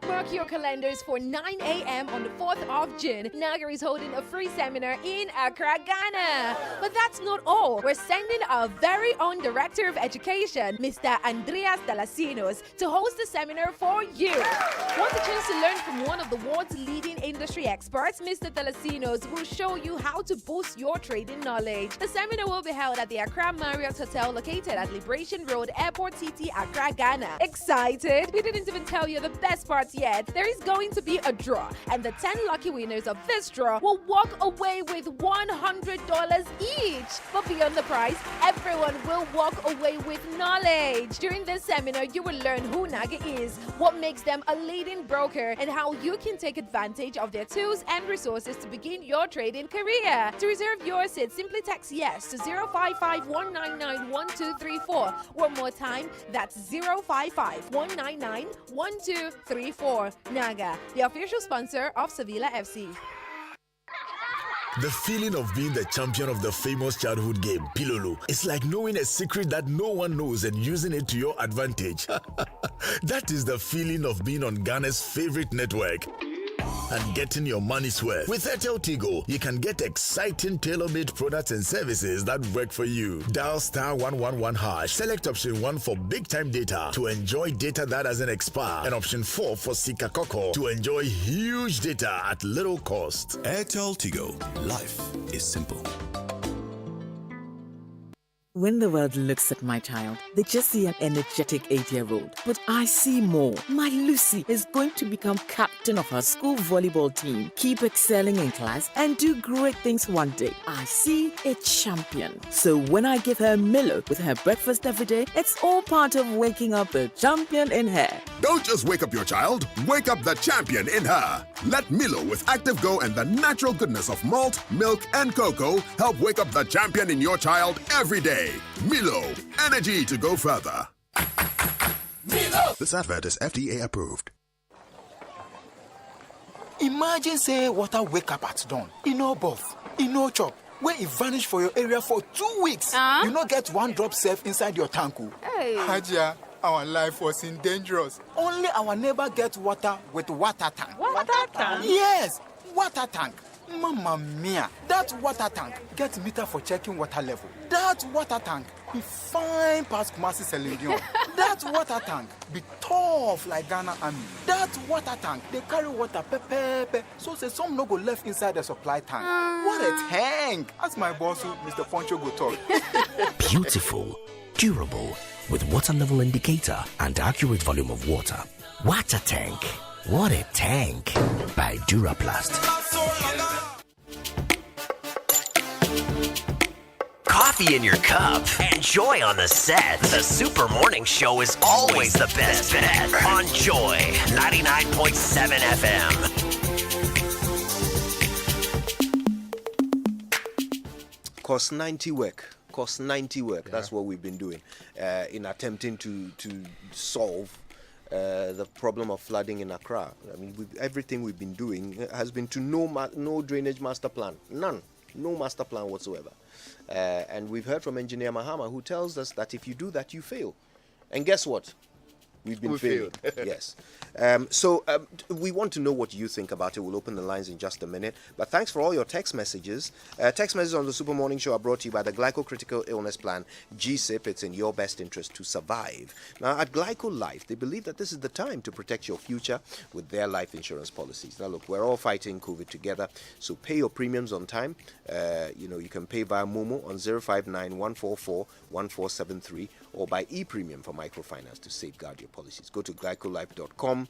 Mark your calendars for 9 a.m. on the 4th of June. Nagar is holding a free seminar in Accra, Ghana. But that's not all. We're sending our very own Director of Education, Mr. Andreas Dalasinos, to host the seminar for you. Want a chance to learn from one of the world's leading industry experts? Mr. Dalasinos will show you how to boost your trading knowledge. The seminar will be held at the Accra Marriott Hotel located at Liberation Road, Airport City, Accra, Ghana. Excited? We didn't even tell you the best parts yet. There is going to be a draw, and the 10 lucky winners of this draw will walk away with $100 each. But beyond the prize, everyone will walk away with knowledge. During this seminar, you will learn who Naga is, what makes them a leading broker, and how you can take advantage of their tools and resources to begin your trading career. To reserve your seat, simply text yes to 055-199-1234. One more time, that's 055-199-1234. Naga, the official sponsor of Sevilla FC. The feeling of being the champion of the famous childhood game, Pilolo, is like knowing a secret that no one knows and using it to your advantage. That is the feeling of being on Ghana's favorite network and getting your money's worth. With Airtel Tigo, you can get exciting tailor-made products and services that work for you. Dial *111#, select option 1 for big-time data to enjoy data that doesn't expire, and option 4 for Sika Koko to enjoy huge data at little cost. Airtel Tigo. Life is simple. When the world looks at my child, they just see an energetic 8-year-old. But I see more. My Lucy is going to become captain of her school volleyball team, keep excelling in class, and do great things one day. I see a champion. So when I give her Milo with her breakfast every day, it's all part of waking up the champion in her. Don't just wake up your child, wake up the champion in her. Let Milo with Active Go and the natural goodness of malt, milk, and cocoa help wake up the champion in your child every day. Milo, energy to go further. Milo! This advert is FDA approved. Imagine say water wake up at dawn. You know buff, you know chop. When it vanish for your area for 2 weeks, you not get one drop safe inside your tank. Hey. Hajia, our life was in dangerous. Only our neighbor get water with water tank. Water tank? Yes, water tank. Mamma mia, that water tank get meter for checking water level. That water tank be fine past Kumasi Selindion. That water tank be tough like Ghana Army. That water tank, they carry water pepe, so say some no go left inside the supply tank. What a tank! As my boss, Mr. Poncho go talk. Beautiful, durable, with water level indicator and accurate volume of water. Water tank. What a tank! By Duraplast. Coffee in your cup and Joy on the set. The Super Morning Show is always the best bet on Joy 99.7 FM. Cost 90 work. That's what we've been doing in attempting to solve the problem of flooding in Accra. I mean, everything we've been doing has been to no drainage master plan. None. No master plan whatsoever. And we've heard from Engineer Mahama, who tells us that if you do that, you fail. And guess what? We've been failing. Yes. So we want to know what you think about it. We'll open the lines in just a minute. But thanks for all your text messages. Text messages on the Super Morning Show are brought to you by the Glyco-Critical Illness Plan, GSIP. It's in your best interest to survive. Now, at Glyco Life, they believe that this is the time to protect your future with their life insurance policies. Now, look, we're all fighting COVID together, so pay your premiums on time. You can pay via Momo on 059-144-1473 or buy e-premium for microfinance to safeguard your policies. Go to glycolife.com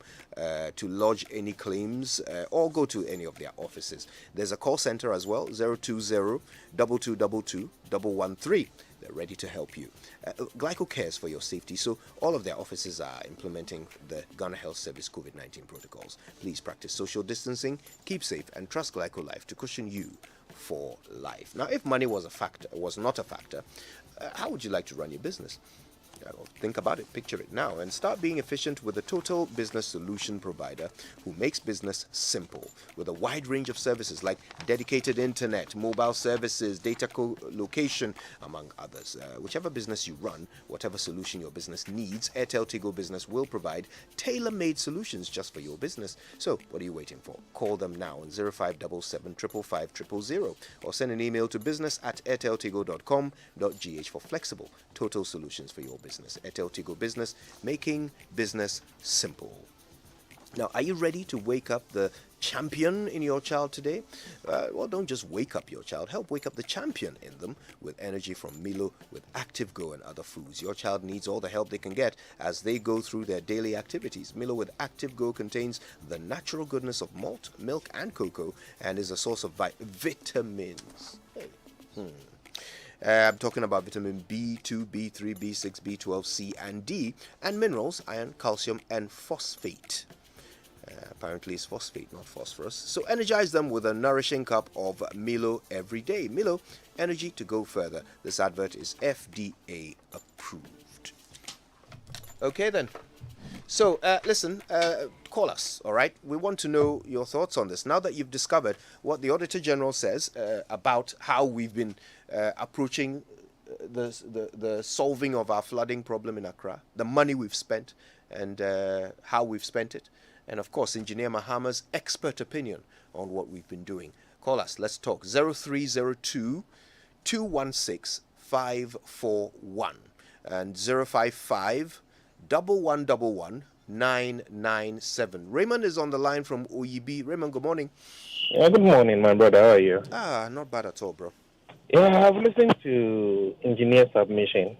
to lodge any claims or go to any of their offices. There's a call center as well, 020-2222-113. They're ready to help you. Glyco cares for your safety, so all of their offices are implementing the Ghana Health Service COVID-19 protocols. Please practice social distancing, keep safe, and trust Glyco Life to cushion you for life. Now, if money was not a factor, how would you like to run your business? Well, think about it, picture it now, and start being efficient with a total business solution provider who makes business simple with a wide range of services like dedicated internet, mobile services, data co-location, among others. Whichever business you run, whatever solution your business needs, Airtel Tigo Business will provide tailor-made solutions just for your business. So, what are you waiting for? Call them now on 0577 555 000 or send an email to business@airteltigo.com.gh for flexible, total solutions for your business. Airtel Tigo Business, making business simple. Now, are you ready to wake up the champion in your child today? Well, don't just wake up your child. Help wake up the champion in them with energy from Milo with Active Go and other foods. Your child needs all the help they can get as they go through their daily activities. Milo with Active Go contains the natural goodness of malt, milk, and cocoa and is a source of vitamins. I'm talking about vitamin B2, B3, B6, B12, C, and D, and minerals, iron, calcium, and phosphate. Apparently it's phosphate, not phosphorus. So energize them with a nourishing cup of Milo every day. Milo, energy to go further. This advert is FDA approved. Okay then. So, listen, call us, all right? We want to know your thoughts on this. Now that you've discovered what the Auditor General says about how we've been approaching the solving of our flooding problem in Accra, the money we've spent and how we've spent it, and of course, Engineer Mahama's expert opinion on what we've been doing. Call us. Let's talk. 0302 216 541 and 055 1111 997. Raymond is on the line from OEB. Raymond, good morning. Yeah, good morning, my brother. How are you? Not bad at all, bro. Yeah, I've listened to engineer's submission.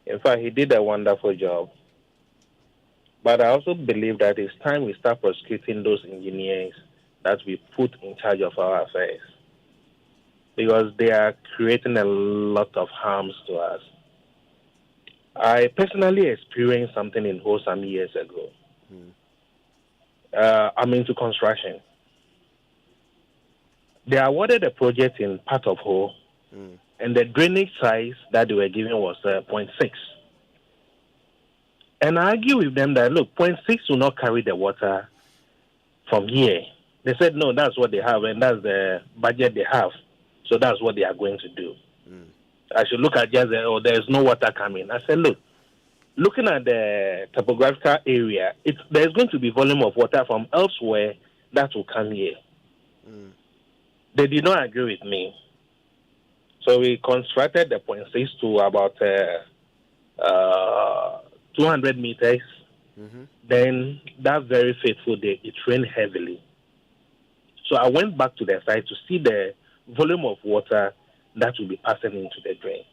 In fact, he did a wonderful job. But I also believe that it's time we start prosecuting those engineers that we put in charge of our affairs, because they are creating a lot of harms to us. I personally experienced something in Ho some years ago. I'm into construction. They awarded a project in part of Ho, and the drainage size that they were giving was 0.6. And I argue with them that, look, 0.6 will not carry the water from here. They said, no, that's what they have, and that's the budget they have. So that's what they are going to do. I should look at just, there's no water coming. I said, look, looking at the topographical area, there's going to be volume of water from elsewhere that will come here. They did not agree with me. So we constructed the 0.6 to about 200 meters. Then that very fateful day, it rained heavily. So I went back to the site to see the volume of water that will be passing into the drain.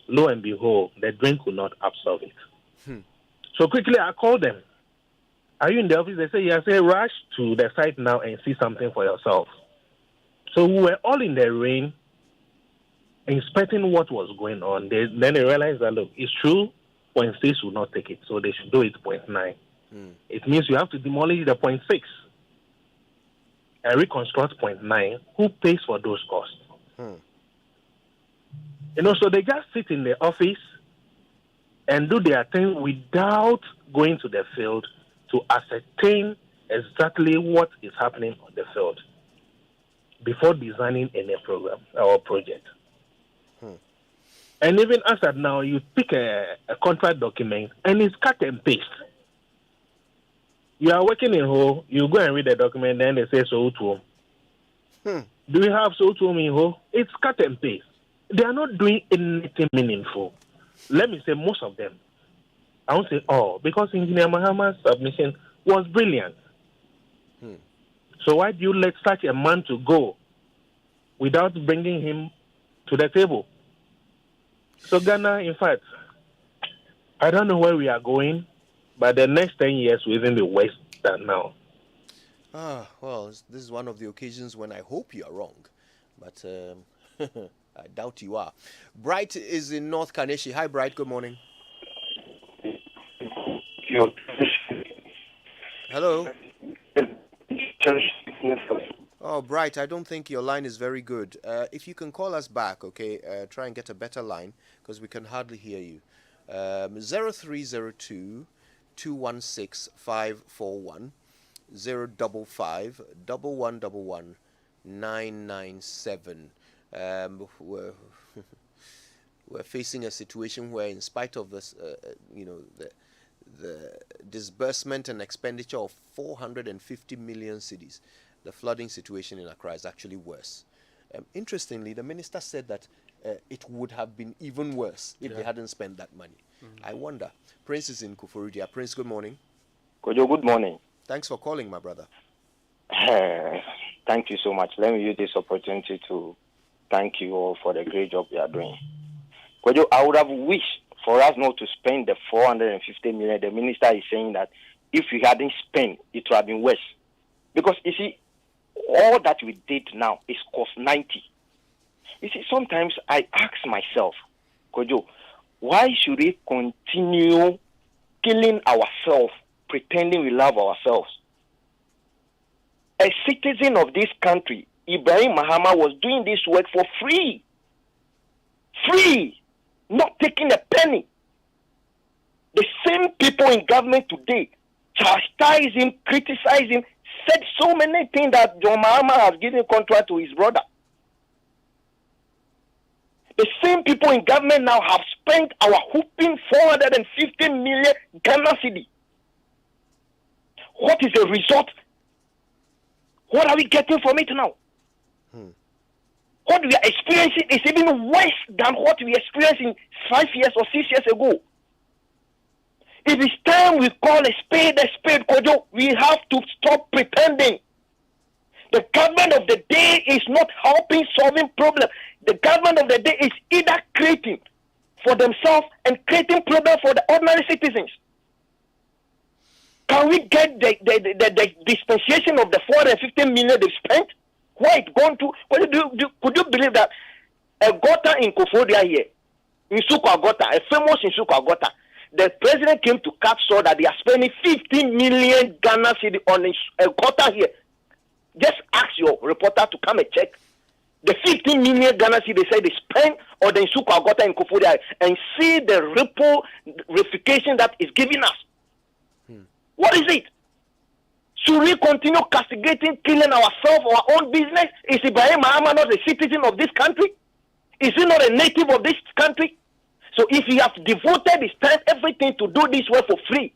Lo and behold, the drain could not absorb it. So quickly I called them. Are you in the office? They say, yes. I say, rush to the site now and see something for yourself. So we were all in the rain, inspecting what was going on. Then they realized that, look, it's true, 0.6 will not take it, so they should do it 0.9. It means you have to demolish the 0.6 and reconstruct 0.9. Who pays for those costs? So they just sit in the office and do their thing without going to the field to ascertain exactly what is happening on the field before designing any program or project. And even as at now, you pick a contract document and it's cut and paste. You are working in Ho, you go and read the document, then they say so to Do you have so to in Ho? It's cut and paste. They are not doing anything meaningful. Let me say most of them. I won't say all, because Engineer Mahama's submission was brilliant. So why do you let such a man to go without bringing him to the table? So Ghana, in fact, I don't know where we are going, but the next 10 years will even be worse than now. Well, this is one of the occasions when I hope you are wrong, but I doubt you are. Bright is in North Kaneshi. Hi, Bright. Good morning. Hello. Oh, Bright, I don't think your line is very good. If you can call us back, okay, try and get a better line, because we can hardly hear you. 0302 216 541 055 1111 997. We're facing a situation where, in spite of this, the disbursement and expenditure of 450 million cedis, the flooding situation in Accra is actually worse. Interestingly, the minister said that it would have been even worse if they hadn't spent that money. I wonder. Prince is in Kufuridia. Prince, good morning. Kojo, good morning. Thanks for calling, my brother. Thank you so much. Let me use this opportunity to thank you all for the great job you are doing. Kojo, I would have wished for us not to spend the 450 million. The minister is saying that if we hadn't spent, it would have been worse. Because, you see, all that we did now is cost 90. You see, sometimes I ask myself, Kojo, why should we continue killing ourselves, pretending we love ourselves? A citizen of this country, Ibrahim Mahama, was doing this work for free. Free. Not taking a penny. The same people in government today chastise him, criticize him, said so many things that John Mahama has given contract to his brother. The same people in government now have spent our whooping 450 million Ghana cedi. What is the result? What are we getting from it now? What we are experiencing is even worse than what we experienced in 5 years or 6 years ago. It is time we call a spade, Kojo. We have to stop pretending. The government of the day is not helping solving problems. The government of the day is either creating for themselves and creating problems for the ordinary citizens. Can we get the dispensation of the 450 million they spent? Where it gone to? Could you believe that a gutter in Kofodia here, in Sukwa Gutter, a famous in Sukwa Gutter, the president came to catch saw that they are spending 15 million Ghana cedi on a gutter here. Just ask your reporter to come and check. The 15 million Ghana cedi they say they spend on the Sukwa Gutter in Kofodia and see the ramification that is giving us. What is it? Should we continue castigating, killing ourselves, our own business? Is Ibrahim Mahama not a citizen of this country? Is he not a native of this country? So if he has devoted his time, everything to do this work for free,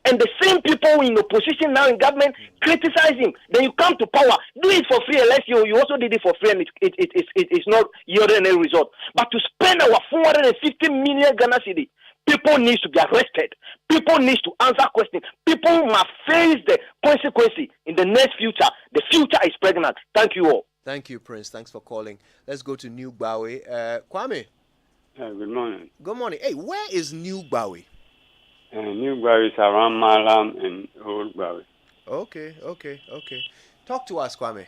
and the same people in opposition now in government criticize him, then you come to power, do it for free, unless you also did it for free and it's not yielding any result. But to spend our 450 million Ghana cedi, people need to be arrested. People need to answer questions. People must face the consequences in the next future. The future is pregnant. Thank you all. Thank you, Prince. Thanks for calling. Let's go to New Bawe. Kwame. Good morning. Good morning. Hey, where is New Bawe? New Bawe is around Malam and Old Bawe. Okay. Talk to us, Kwame.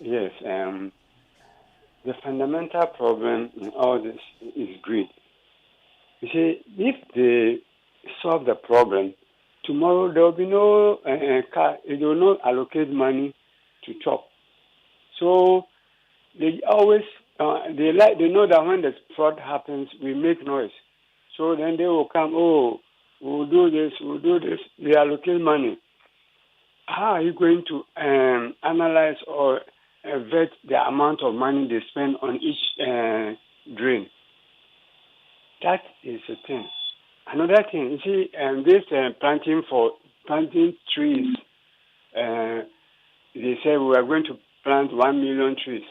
Yes. The fundamental problem in all this is greed. You see, if they solve the problem, tomorrow there will be no car. They will not allocate money to chop. So they always they know that when the fraud happens, we make noise. So then they will come. Oh, we'll do this. They allocate money. How are you going to analyze or vet the amount of money they spend on each drain? That is the thing. Another thing, you see, this planting trees, they say we are going to plant 1 million trees.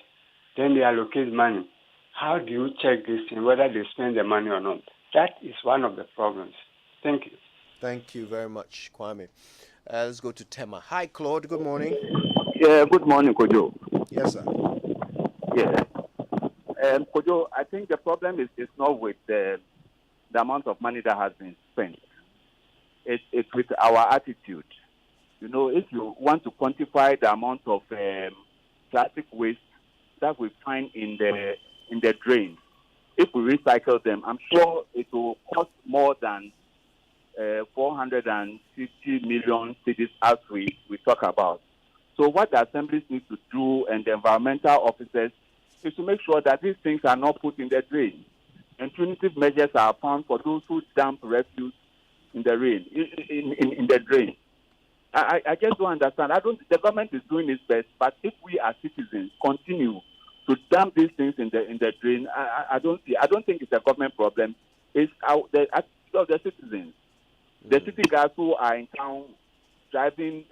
Then they allocate money. How do you check this thing, whether they spend the money or not? That is one of the problems. Thank you. Thank you very much, Kwame. Let's go to Tema. Hi, Claude. Good morning. Yeah, good morning, Kojo. Yes, sir. Yeah. Kojo, I think the problem is not with the the amount of money that has been spent. It's with our attitude. You know, if you want to quantify the amount of plastic waste that we find in the drain, if we recycle them, I'm sure it will cost more than 450 million cities as we talk about. So what the assemblies need to do and the environmental officers is to make sure that these things are not put in the drain. And punitive measures are found for those who dump refuse in the rain, in the drain. I just don't understand. The government is doing its best, but if we as citizens continue to dump these things in the drain, I don't think it's a government problem. It's the attitude of the citizens. The city guys who are in town driving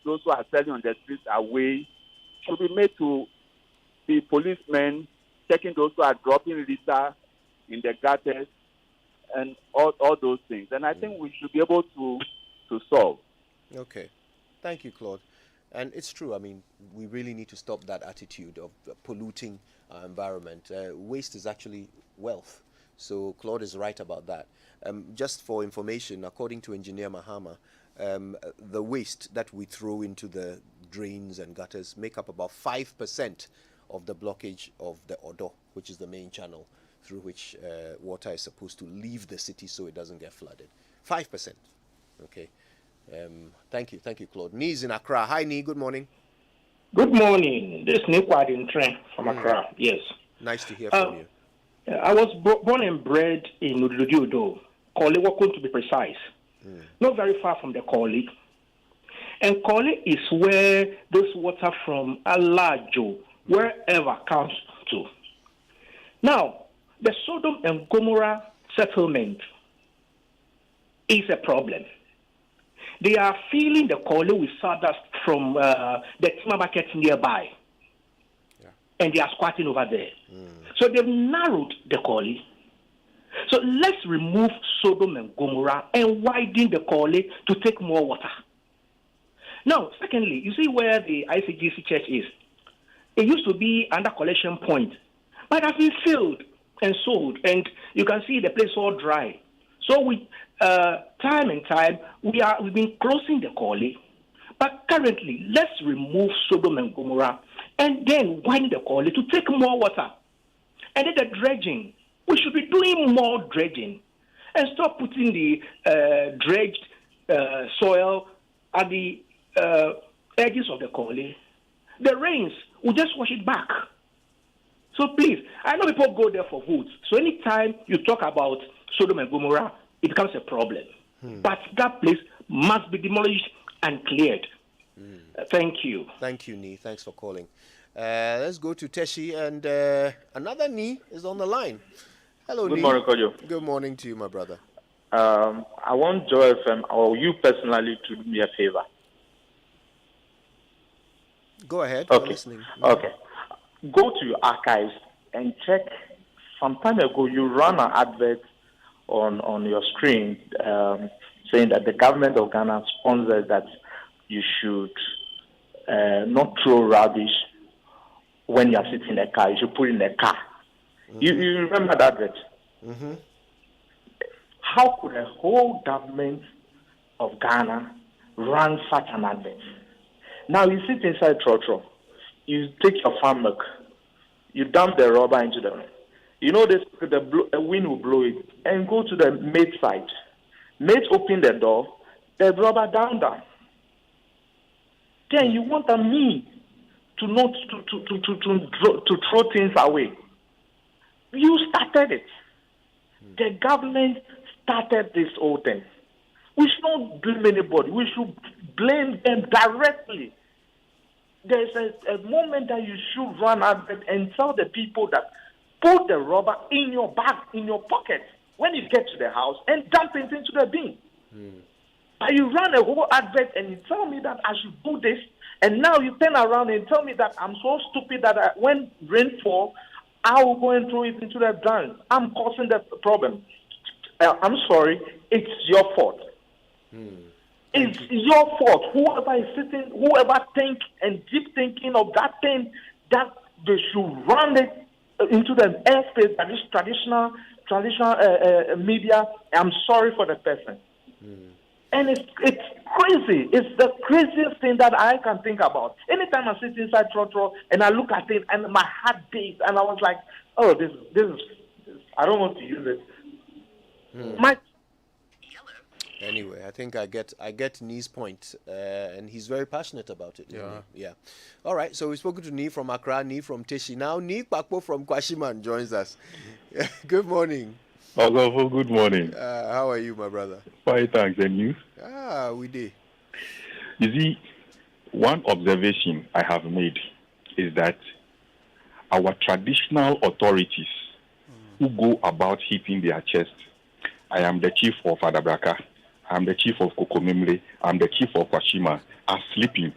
those who are selling on the streets away should be made to be policemen checking those who are dropping litter in the gutters and all those things. And I think we should be able to solve. Okay. Thank you, Claude. And it's true. I mean, we really need to stop that attitude of polluting our environment. Waste is actually wealth. So Claude is right about that. Just for information, according to Engineer Mahama, the waste that we throw into the drains and gutters make up about 5% of the blockage of the Odo, which is the main channel through which water is supposed to leave the city so it doesn't get flooded. 5%. Okay. Thank you, Claude. Nee's in Accra. Hi, Nee. Good morning. Good morning. This is Nikwad in Trent from Accra. Yes. Nice to hear from you. I was born and bred in Ududiodo, Kole Wakun to be precise. Not very far from the Kole. And Kole is where this water from Alajo, wherever comes to. Now, the Sodom and Gomorrah settlement is a problem. They are filling the Kole with sawdust from the timber market nearby. And they are squatting over there. So they've narrowed the Kole. So let's remove Sodom and Gomorrah and widen the Kole to take more water. Now, secondly, you see where the ICGC church is. It used to be under collection point, but it has been filled and sold, and you can see the place all dry. So with time and time, we've been closing the Kole. But currently, let's remove Sodom and Gomorrah and then widen the Kole to take more water. And then the dredging. We should be doing more dredging and stop putting the dredged soil at the edges of the Kole. The rains will just wash it back. So please, I know people go there for votes. So anytime you talk about Sodom and Gomorrah, it becomes a problem. But that place must be demolished and cleared. Thank you. Thank you, Nee. Thanks for calling. Let's go to Teshi, and another Nee is on the line. Hello, Nee. Good morning, Kojo. Good morning to you, my brother. I want Joy FM or you personally to do me a favor. Go ahead. Okay. I'm listening. Okay. Go to your archives and check. Some time ago, you ran an advert on your screen saying that the government of Ghana sponsors that you should not throw rubbish when you are sitting in a car. You should put it in a car. You remember that advert? How could a whole government of Ghana run such an advert? Now you sit inside Trotro, you take your farm milk, you dump the rubber into them. You know the wind will blow it and go to the mate side. Mate open the door, the rubber down. Then you want me to not to throw things away. You started it. The government started this whole thing. We should not blame anybody. We should blame them directly. There's a moment that you should run out and tell the people that put the rubber in your bag, in your pocket, when you get to the house and dump it into the bin. But you run a whole advert and you tell me that I should do this, and now you turn around and tell me that I'm so stupid that when rain falls, I will go and throw it into the drain. I'm causing the problem. I'm sorry, it's your fault. It's your fault. Whoever is sitting, whoever think and keep thinking of that thing, that they should run it into the airspace that is traditional traditional media, I'm sorry for the person. And it's crazy. It's the craziest thing that I can think about. Anytime I sit inside Trotro and I look at it and my heart beats and I was like, oh, this is I don't want to use it. Anyway, I think I get Nee's point, and he's very passionate about it. Yeah. All right, so we've spoken to Nee from Accra, Nee from Teshi. Now Nee Kpakpo from Kwashiman joins us. Good morning. Also, good morning. How are you, my brother? Fine, thanks. And you? We did. You see, one observation I have made is that our traditional authorities who go about hitting their chest, I am the chief of Adabraka, I'm the chief of Kokomemle, I'm the chief of Kwashima, are sleeping.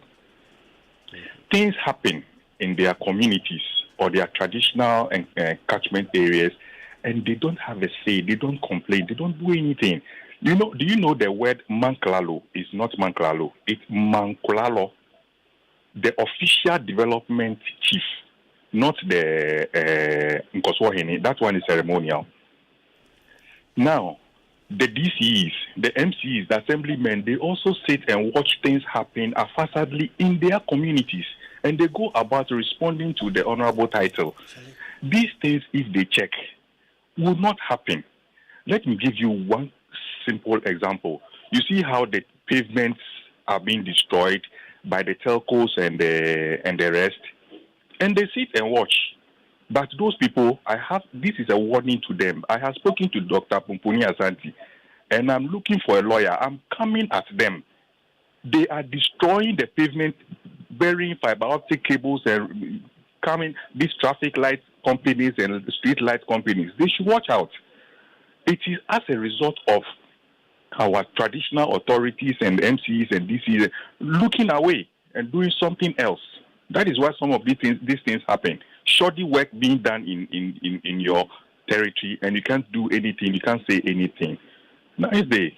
Things happen in their communities or their traditional catchment areas, and they don't have a say, they don't complain, they don't do anything. Do you know the word Manklalo is not Manklalo, it's Mankulalo, the official development chief, not the Nkoswahini. That one is ceremonial. Now, the DCEs, the MCs, the assemblymen, they also sit and watch things happen haphazardly in their communities, and they go about responding to the honorable title. These things, if they check, would not happen. Let me give you one simple example. You see how the pavements are being destroyed by the telcos and the rest, and they sit and watch. But those people, this is a warning to them. I have spoken to Dr. Pumpuni Asante, and I'm looking for a lawyer. I'm coming at them. They are destroying the pavement, burying fiber optic cables and coming, these traffic light companies and street light companies. They should watch out. It is as a result of our traditional authorities and MCs and DCs looking away and doing something else. That is why some of these things happen. Shoddy work being done in your territory, and you can't do anything, you can't say anything. Nice day.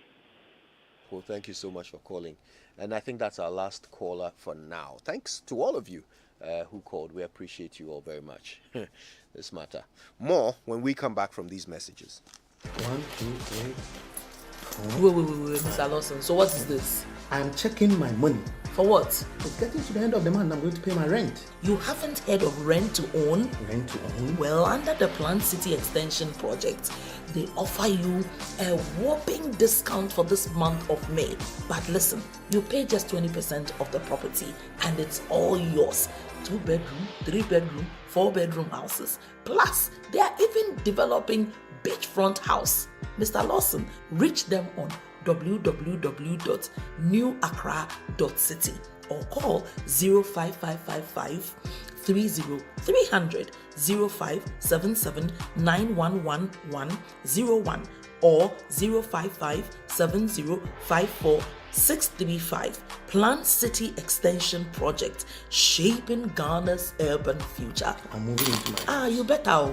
Well, thank you so much for calling. And I think that's our last caller for now. Thanks to all of you who called. We appreciate you all very much. This matter. More when we come back from these messages. 1, 2, 3. Wait, Mr. Lawson. So what is this? I'm checking my money. For what? It's getting to the end of the month. I'm going to pay my rent. You haven't heard of rent to own? Rent to own? Well, under the Planned City Extension project, they offer you a whopping discount for this month of May. But listen, you pay just 20% of the property and it's all yours. 2-bedroom, 3-bedroom, 4-bedroom houses. Plus, they are even developing beachfront house. Mr. Lawson, reach them on www.newaccra.city or call 05555 30300 0577 9111 01 or 055 7054 635. Planned City Extension Project, shaping Ghana's urban future. I'm moving into my you better.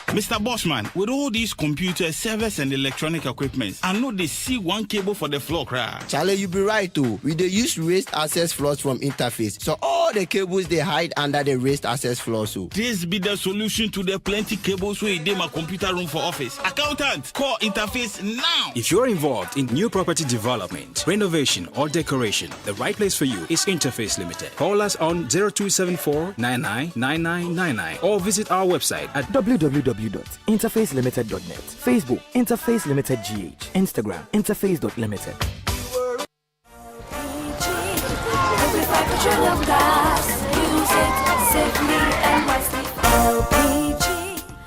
Mr. Bossman, with all these computers, servers, and electronic equipment, I know they see one cable for the floor crack. Charlie, you be right too. We they use raised access floors from Interface, so all the cables they hide under the raised access floors. So this be the solution to the plenty cables where they my computer room for office. Accountant, call Interface now. If you're involved in new property development, renovation, or decoration, the right place for you is Interface Limited. Call us on 0274 999999 or visit our website at www.interfacelimited.net. Facebook, Interface Limited GH. Instagram, interface.limited.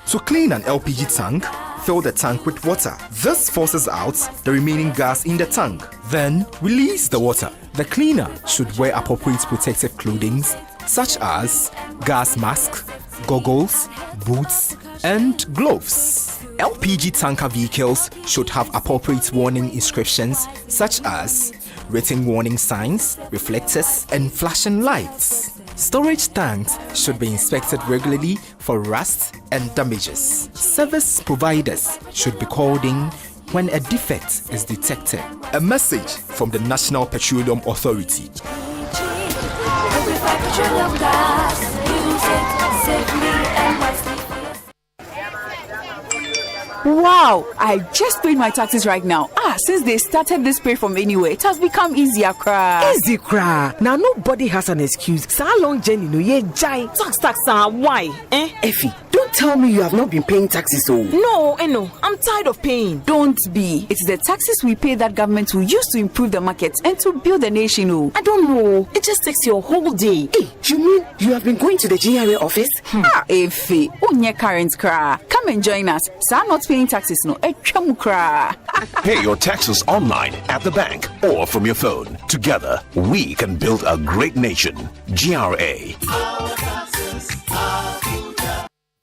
To clean an LPG tank, fill the tank with water. This forces out the remaining gas in the tank. Then release the water. The cleaner should wear appropriate protective clothing such as gas mask, goggles, boots, and gloves. LPG tanker vehicles should have appropriate warning inscriptions such as written warning signs, reflectors, and flashing lights. Storage tanks should be inspected regularly for rust and damages. Service providers should be called in when a defect is detected. A message from the National Petroleum Authority. Use it safely and Wow, I just paid my taxes right now. Since they started this pay from anywhere, it has become easier, cra. Easy, cra. Now nobody has an excuse. So long journey, no ye jai. Tax, why? Effie, don't tell me you have not been paying taxes, so. No, I'm tired of paying. Don't be. It's the taxes we pay that government will use to improve the market and to build the nation. Oh. I don't know. It just takes your whole day. Hey, you mean you have been going to the GRA office? Effie, unye current cra. Come and join us. So I'm not paying taxes, no. Pay your taxes online, at the bank, or from your phone. Together, we can build a great nation. GRA.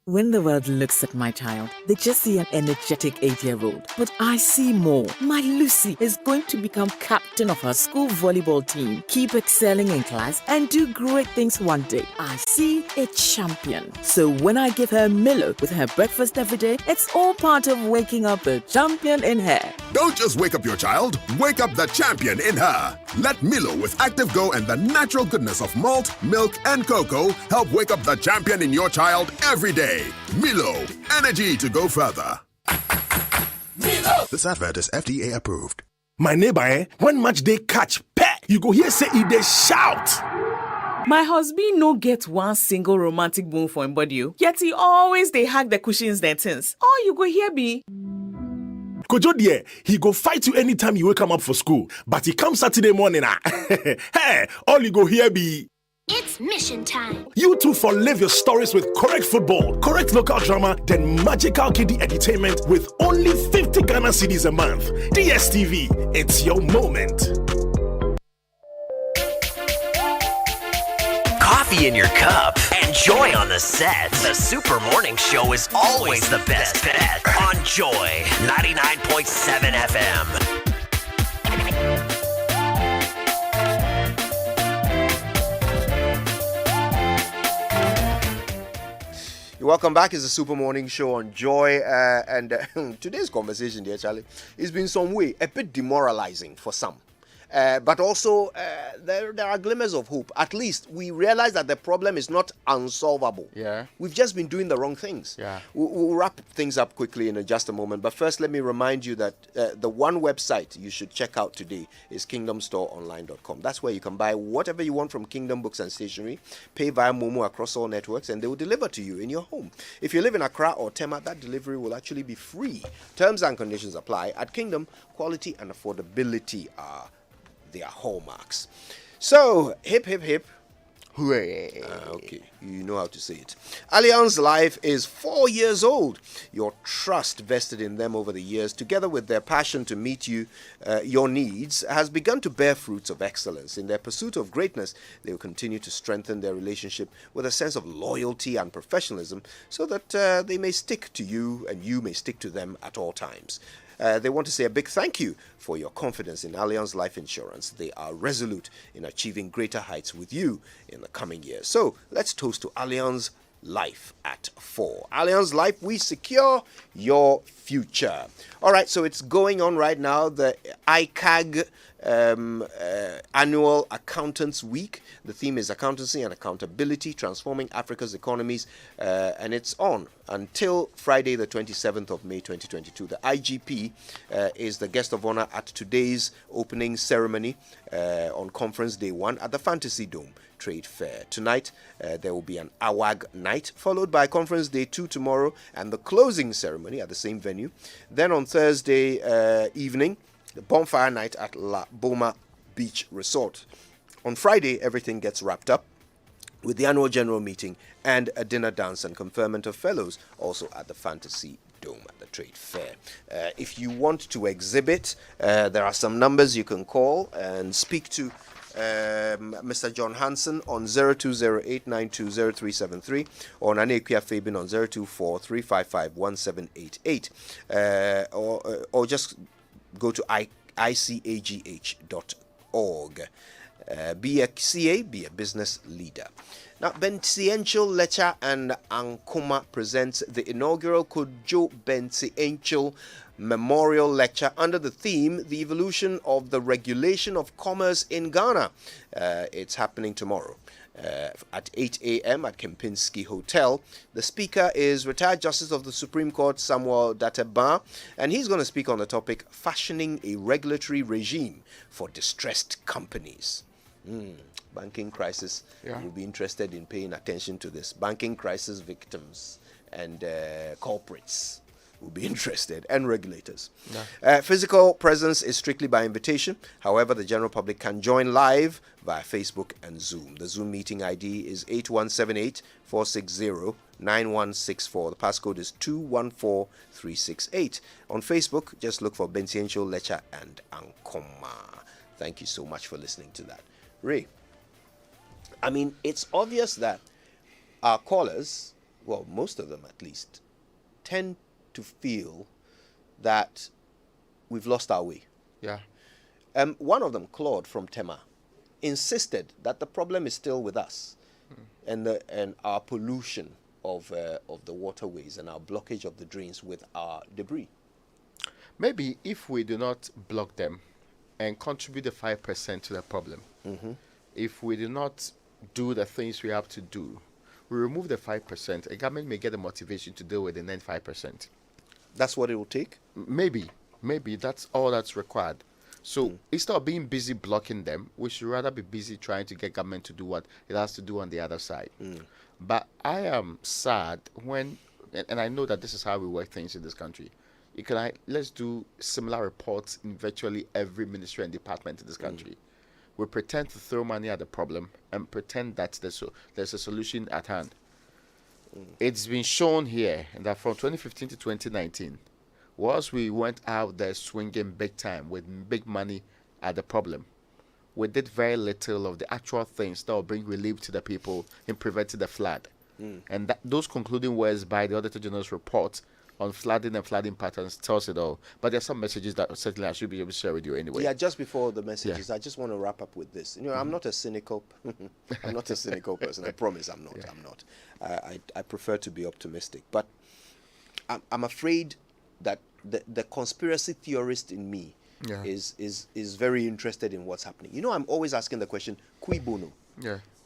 When the world looks at my child, they just see an energetic 8-year-old. But I see more. My Lucy is going to become captain of her school volleyball team, keep excelling in class, and do great things one day. I see a champion. So when I give her Milo with her breakfast every day, it's all part of waking up the champion in her. Don't just wake up your child, wake up the champion in her. Let Milo with Active Go and the natural goodness of malt, milk, and cocoa help wake up the champion in your child every day. Milo, energy to go further. Milo. This advert is FDA approved. My neighbor, when match day catch pet, you go here say they shout. My husband no get one single romantic bone for him body, yet he always they hug the cushions then things. Oh, you go here be. Kojo dear, he go fight you anytime you wake him up for school, but he comes Saturday morning. Hey, all you go here be. It's mission time. You too for live your stories with correct football, correct local drama, then magical kiddie entertainment with only 50 Ghana cedis a month. DSTV, it's your moment. Coffee in your cup and Joy on the set. The Super Morning Show is always the best bet on Joy 99.7 FM. Welcome back. It's the Super Morning Show on Joy, and today's conversation, dear Charlie, has been some way a bit demoralizing for some. But also, there are glimmers of hope. At least we realize that the problem is not unsolvable. Yeah. We've just been doing the wrong things. Yeah. We'll wrap things up quickly in just a moment. But first, let me remind you that the one website you should check out today is kingdomstoreonline.com. That's where you can buy whatever you want from Kingdom Books and Stationery, pay via Momo across all networks, and they will deliver to you in your home. If you live in Accra or Tema, that delivery will actually be free. Terms and conditions apply. At Kingdom, quality and affordability are their hallmarks. So, hip, hip, hip. Hooray. Okay, you know how to say it. Allianz Life is 4 years old. Your trust vested in them over the years, together with their passion to meet your needs, has begun to bear fruits of excellence. In their pursuit of greatness, they will continue to strengthen their relationship with a sense of loyalty and professionalism so that they may stick to you and you may stick to them at all times. They want to say a big thank you for your confidence in Allianz Life Insurance. They are resolute in achieving greater heights with you in the coming years. So let's toast to Allianz Life at 4. Allianz Life, we secure your future. All right, so it's going on right now, the ICAG Annual Accountants Week. The theme is Accountancy and Accountability, Transforming Africa's Economies, and it's on until Friday, the 27th of May, 2022. The IGP is the guest of honor at today's opening ceremony on Conference Day 1 at the Fantasy Dome Trade Fair. Tonight, there will be an AWAG night, followed by Conference Day 2 tomorrow, and the closing ceremony at the same venue. Then on Thursday evening, the bonfire night at La Boma Beach Resort. On Friday, everything gets wrapped up with the annual general meeting and a dinner dance and conferment of fellows, also at the Fantasy Dome at the Trade Fair. If you want to exhibit, there are some numbers you can call and speak to Mr. John Hansen on 0208920373 or Nanekia Fabian on 0243551788 or just go to icagh.org. Be a CA, be a business leader. Now, Bentiential Lecture and Ankuma presents the inaugural Kojo Bentiential Memorial Lecture under the theme, The Evolution of the Regulation of Commerce in Ghana. It's happening tomorrow. at 8 a.m. at Kempinski Hotel. The speaker is retired Justice of the Supreme Court Samuel Dateba, and he's going to speak on the topic, fashioning a regulatory regime for distressed companies. Banking crisis. We'll be interested in paying attention to this. Banking crisis victims and corporates will be interested, and regulators. Physical presence is strictly by invitation. However, the general public can join live via Facebook and Zoom. The Zoom meeting ID is 8178-460-9164. The passcode is 214368. On Facebook, just look for Bensiencho, Lecha, and Ankoma. Thank you so much for listening to that. Ray, I mean, it's obvious that our callers, well, most of them at least, tend to feel that we've lost our way. One of them, Claude from Tema, insisted that the problem is still with us, and our pollution of the waterways and our blockage of the drains with our debris. Maybe if we do not block them and contribute the 5% to the problem, if we do not do the things we have to do, we remove the 5%, a government may get the motivation to deal with the 95%. That's what it will take? Maybe that's all that's required. So instead of being busy blocking them, we should rather be busy trying to get government to do what it has to do on the other side. But I am sad when, and I know that this is how we work things in this country. Let's do similar reports in virtually every ministry and department in this country. We pretend to throw money at the problem and pretend that there's a solution at hand. It's been shown here that from 2015 to 2019, whilst we went out there swinging big time with big money at the problem, we did very little of the actual things that will bring relief to the people in preventing the flood. And those concluding words by the Auditor General's report on flooding and flooding patterns tells it all. But there are some messages that certainly I should be able to share with you anyway. Yeah, just before the messages, I just want to wrap up with this. You know, I'm not a cynical person. I promise I'm not. I'm not. I prefer to be optimistic. But I'm afraid that the conspiracy theorist in me is very interested in what's happening. You know, I'm always asking the question, cui bono?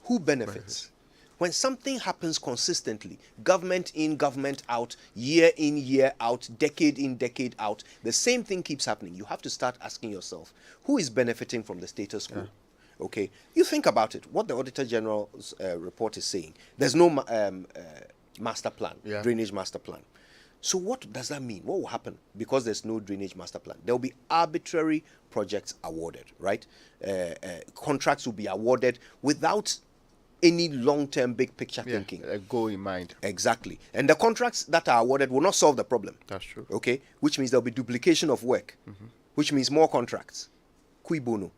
Who benefits? When something happens consistently, government in, government out, year in, year out, decade in, decade out, the same thing keeps happening. You have to start asking yourself, who is benefiting from the status quo? Okay, you think about it. What the Auditor General's report is saying, there's no master plan, drainage master plan. So what does that mean? What will happen? Because there's no drainage master plan, there will be arbitrary projects awarded, right? Contracts will be awarded without any long-term big picture thinking. A goal in mind. Exactly. And the contracts that are awarded will not solve the problem. That's true. Okay? Which means there'll be duplication of work, which means more contracts. Cui bono?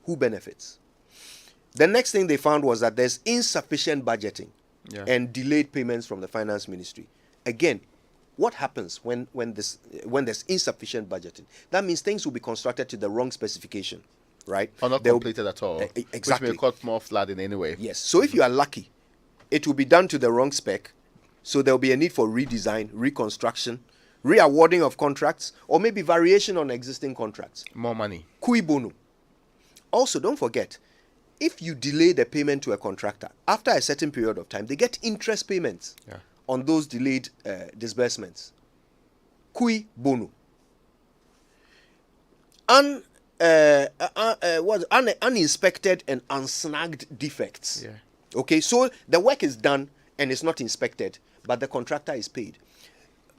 Who benefits? The next thing they found was that there's insufficient budgeting and delayed payments from the finance ministry. Again, what happens when there's insufficient budgeting? That means things will be constructed to the wrong specification. Right? Or not completed at all. Exactly. Which may cause more flooding anyway. Yes. So if you are lucky, it will be done to the wrong spec. So there will be a need for redesign, reconstruction, re-awarding of contracts, or maybe variation on existing contracts. More money. Cui bono. Also, don't forget, if you delay the payment to a contractor, after a certain period of time, they get interest payments on those delayed disbursements. Cui bono. Uninspected and unsnagged defects. Okay, so the work is done and it's not inspected, but the contractor is paid.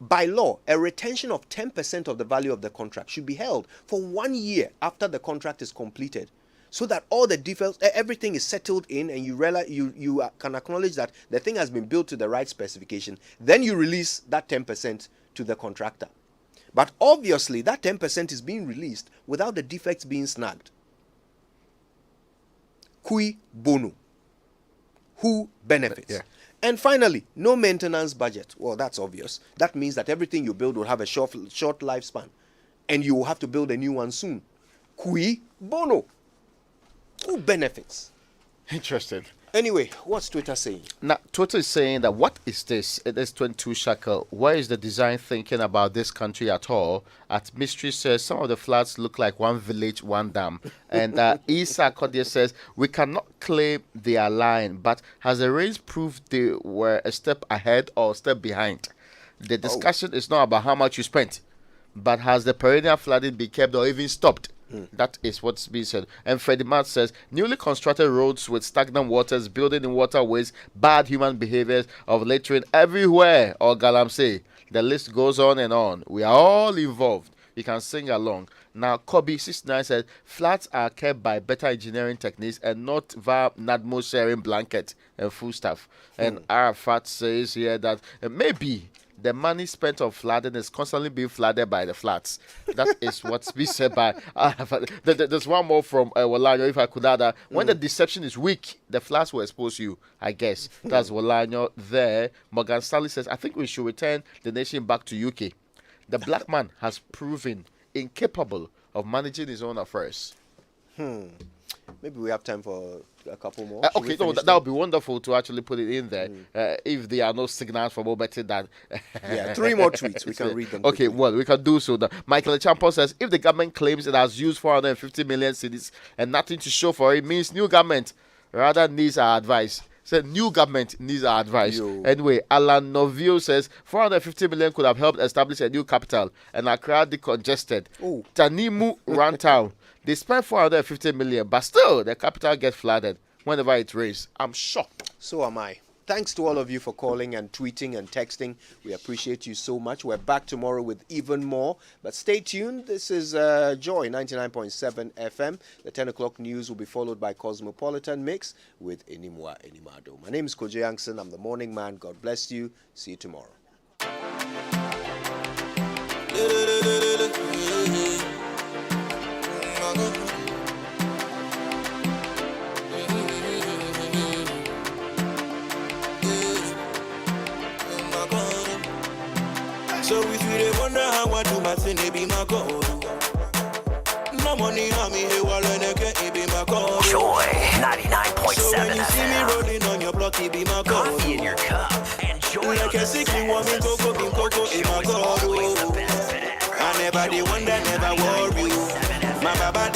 By law, a retention of 10% of the value of the contract should be held for 1 year after the contract is completed, so that all the defects, everything is settled in, and you realize you can acknowledge that the thing has been built to the right specification. Then you release that 10% to the contractor. But obviously, that 10% is being released without the defects being snagged. Cui bono? Who benefits? And finally, no maintenance budget. Well, that's obvious. That means that everything you build will have a short lifespan, and you will have to build a new one soon. Cui bono? Who benefits? Interesting. Anyway, what's Twitter saying? Now, Twitter is saying that what is this? It is 22 shekel. Where is the design thinking about this country at all? At Mystery says some of the flats look like one village, one dam. And Isa Kodia says we cannot claim they are lying, but has the rains proved they were a step ahead or a step behind? The discussion is not about how much you spent, but has the perennial flooding been kept or even stopped? That is what's being said. And Freddie Matt says newly constructed roads with stagnant waters, building in waterways, bad human behaviors of littering everywhere. Or Galamsey. The list goes on and on. We are all involved. You can sing along. Now, Kobe69 says flats are kept by better engineering techniques and not via NADMO sharing blanket and food stuff. And Arafat says here that maybe the money spent on flooding is constantly being flooded by the floods. That is what's being said by there's one more from Wolanyo, if I could add. When the deception is weak, the floods will expose you, I guess. That's Wolanyo there. Morgan Stanley says, I think we should return the nation back to UK. The black man has proven incapable of managing his own affairs. Maybe we have time for a couple more. Okay, no, that would be wonderful to actually put it in there. If there are no signals from Obeti, that 3 more tweets. We can read them. Okay, well, we can do so. Michael Champo says if the government claims it has used 450 million cedis and nothing to show for it, means new government rather needs our advice. Said new government needs our advice. Anyway, Alan Novio says 450 million could have helped establish a new capital and Accra decongested. Tanimu ran town. They spent 450 million, but still the capital gets flooded whenever it rains. I'm shocked. So am I. Thanks to all of you for calling and tweeting and texting. We appreciate you so much. We're back tomorrow with even more. But stay tuned. This is Joy 99.7 FM. The 10 o'clock news will be followed by Cosmopolitan Mix with Enimwa Enimado. My name is Koje Youngson. I'm the morning man. God bless you. See you tomorrow. So if you wonder how I do my thing, it be my God. No money on me, hey, while I get it be my God. Joy 99.7 so when you see me FM. rolling on your block, it be my God. Coffee in your cup and joy like on a the sick set. woman, cocoa, in cocoa, in my God. Always the best bet. I never the one that never worry. My baba,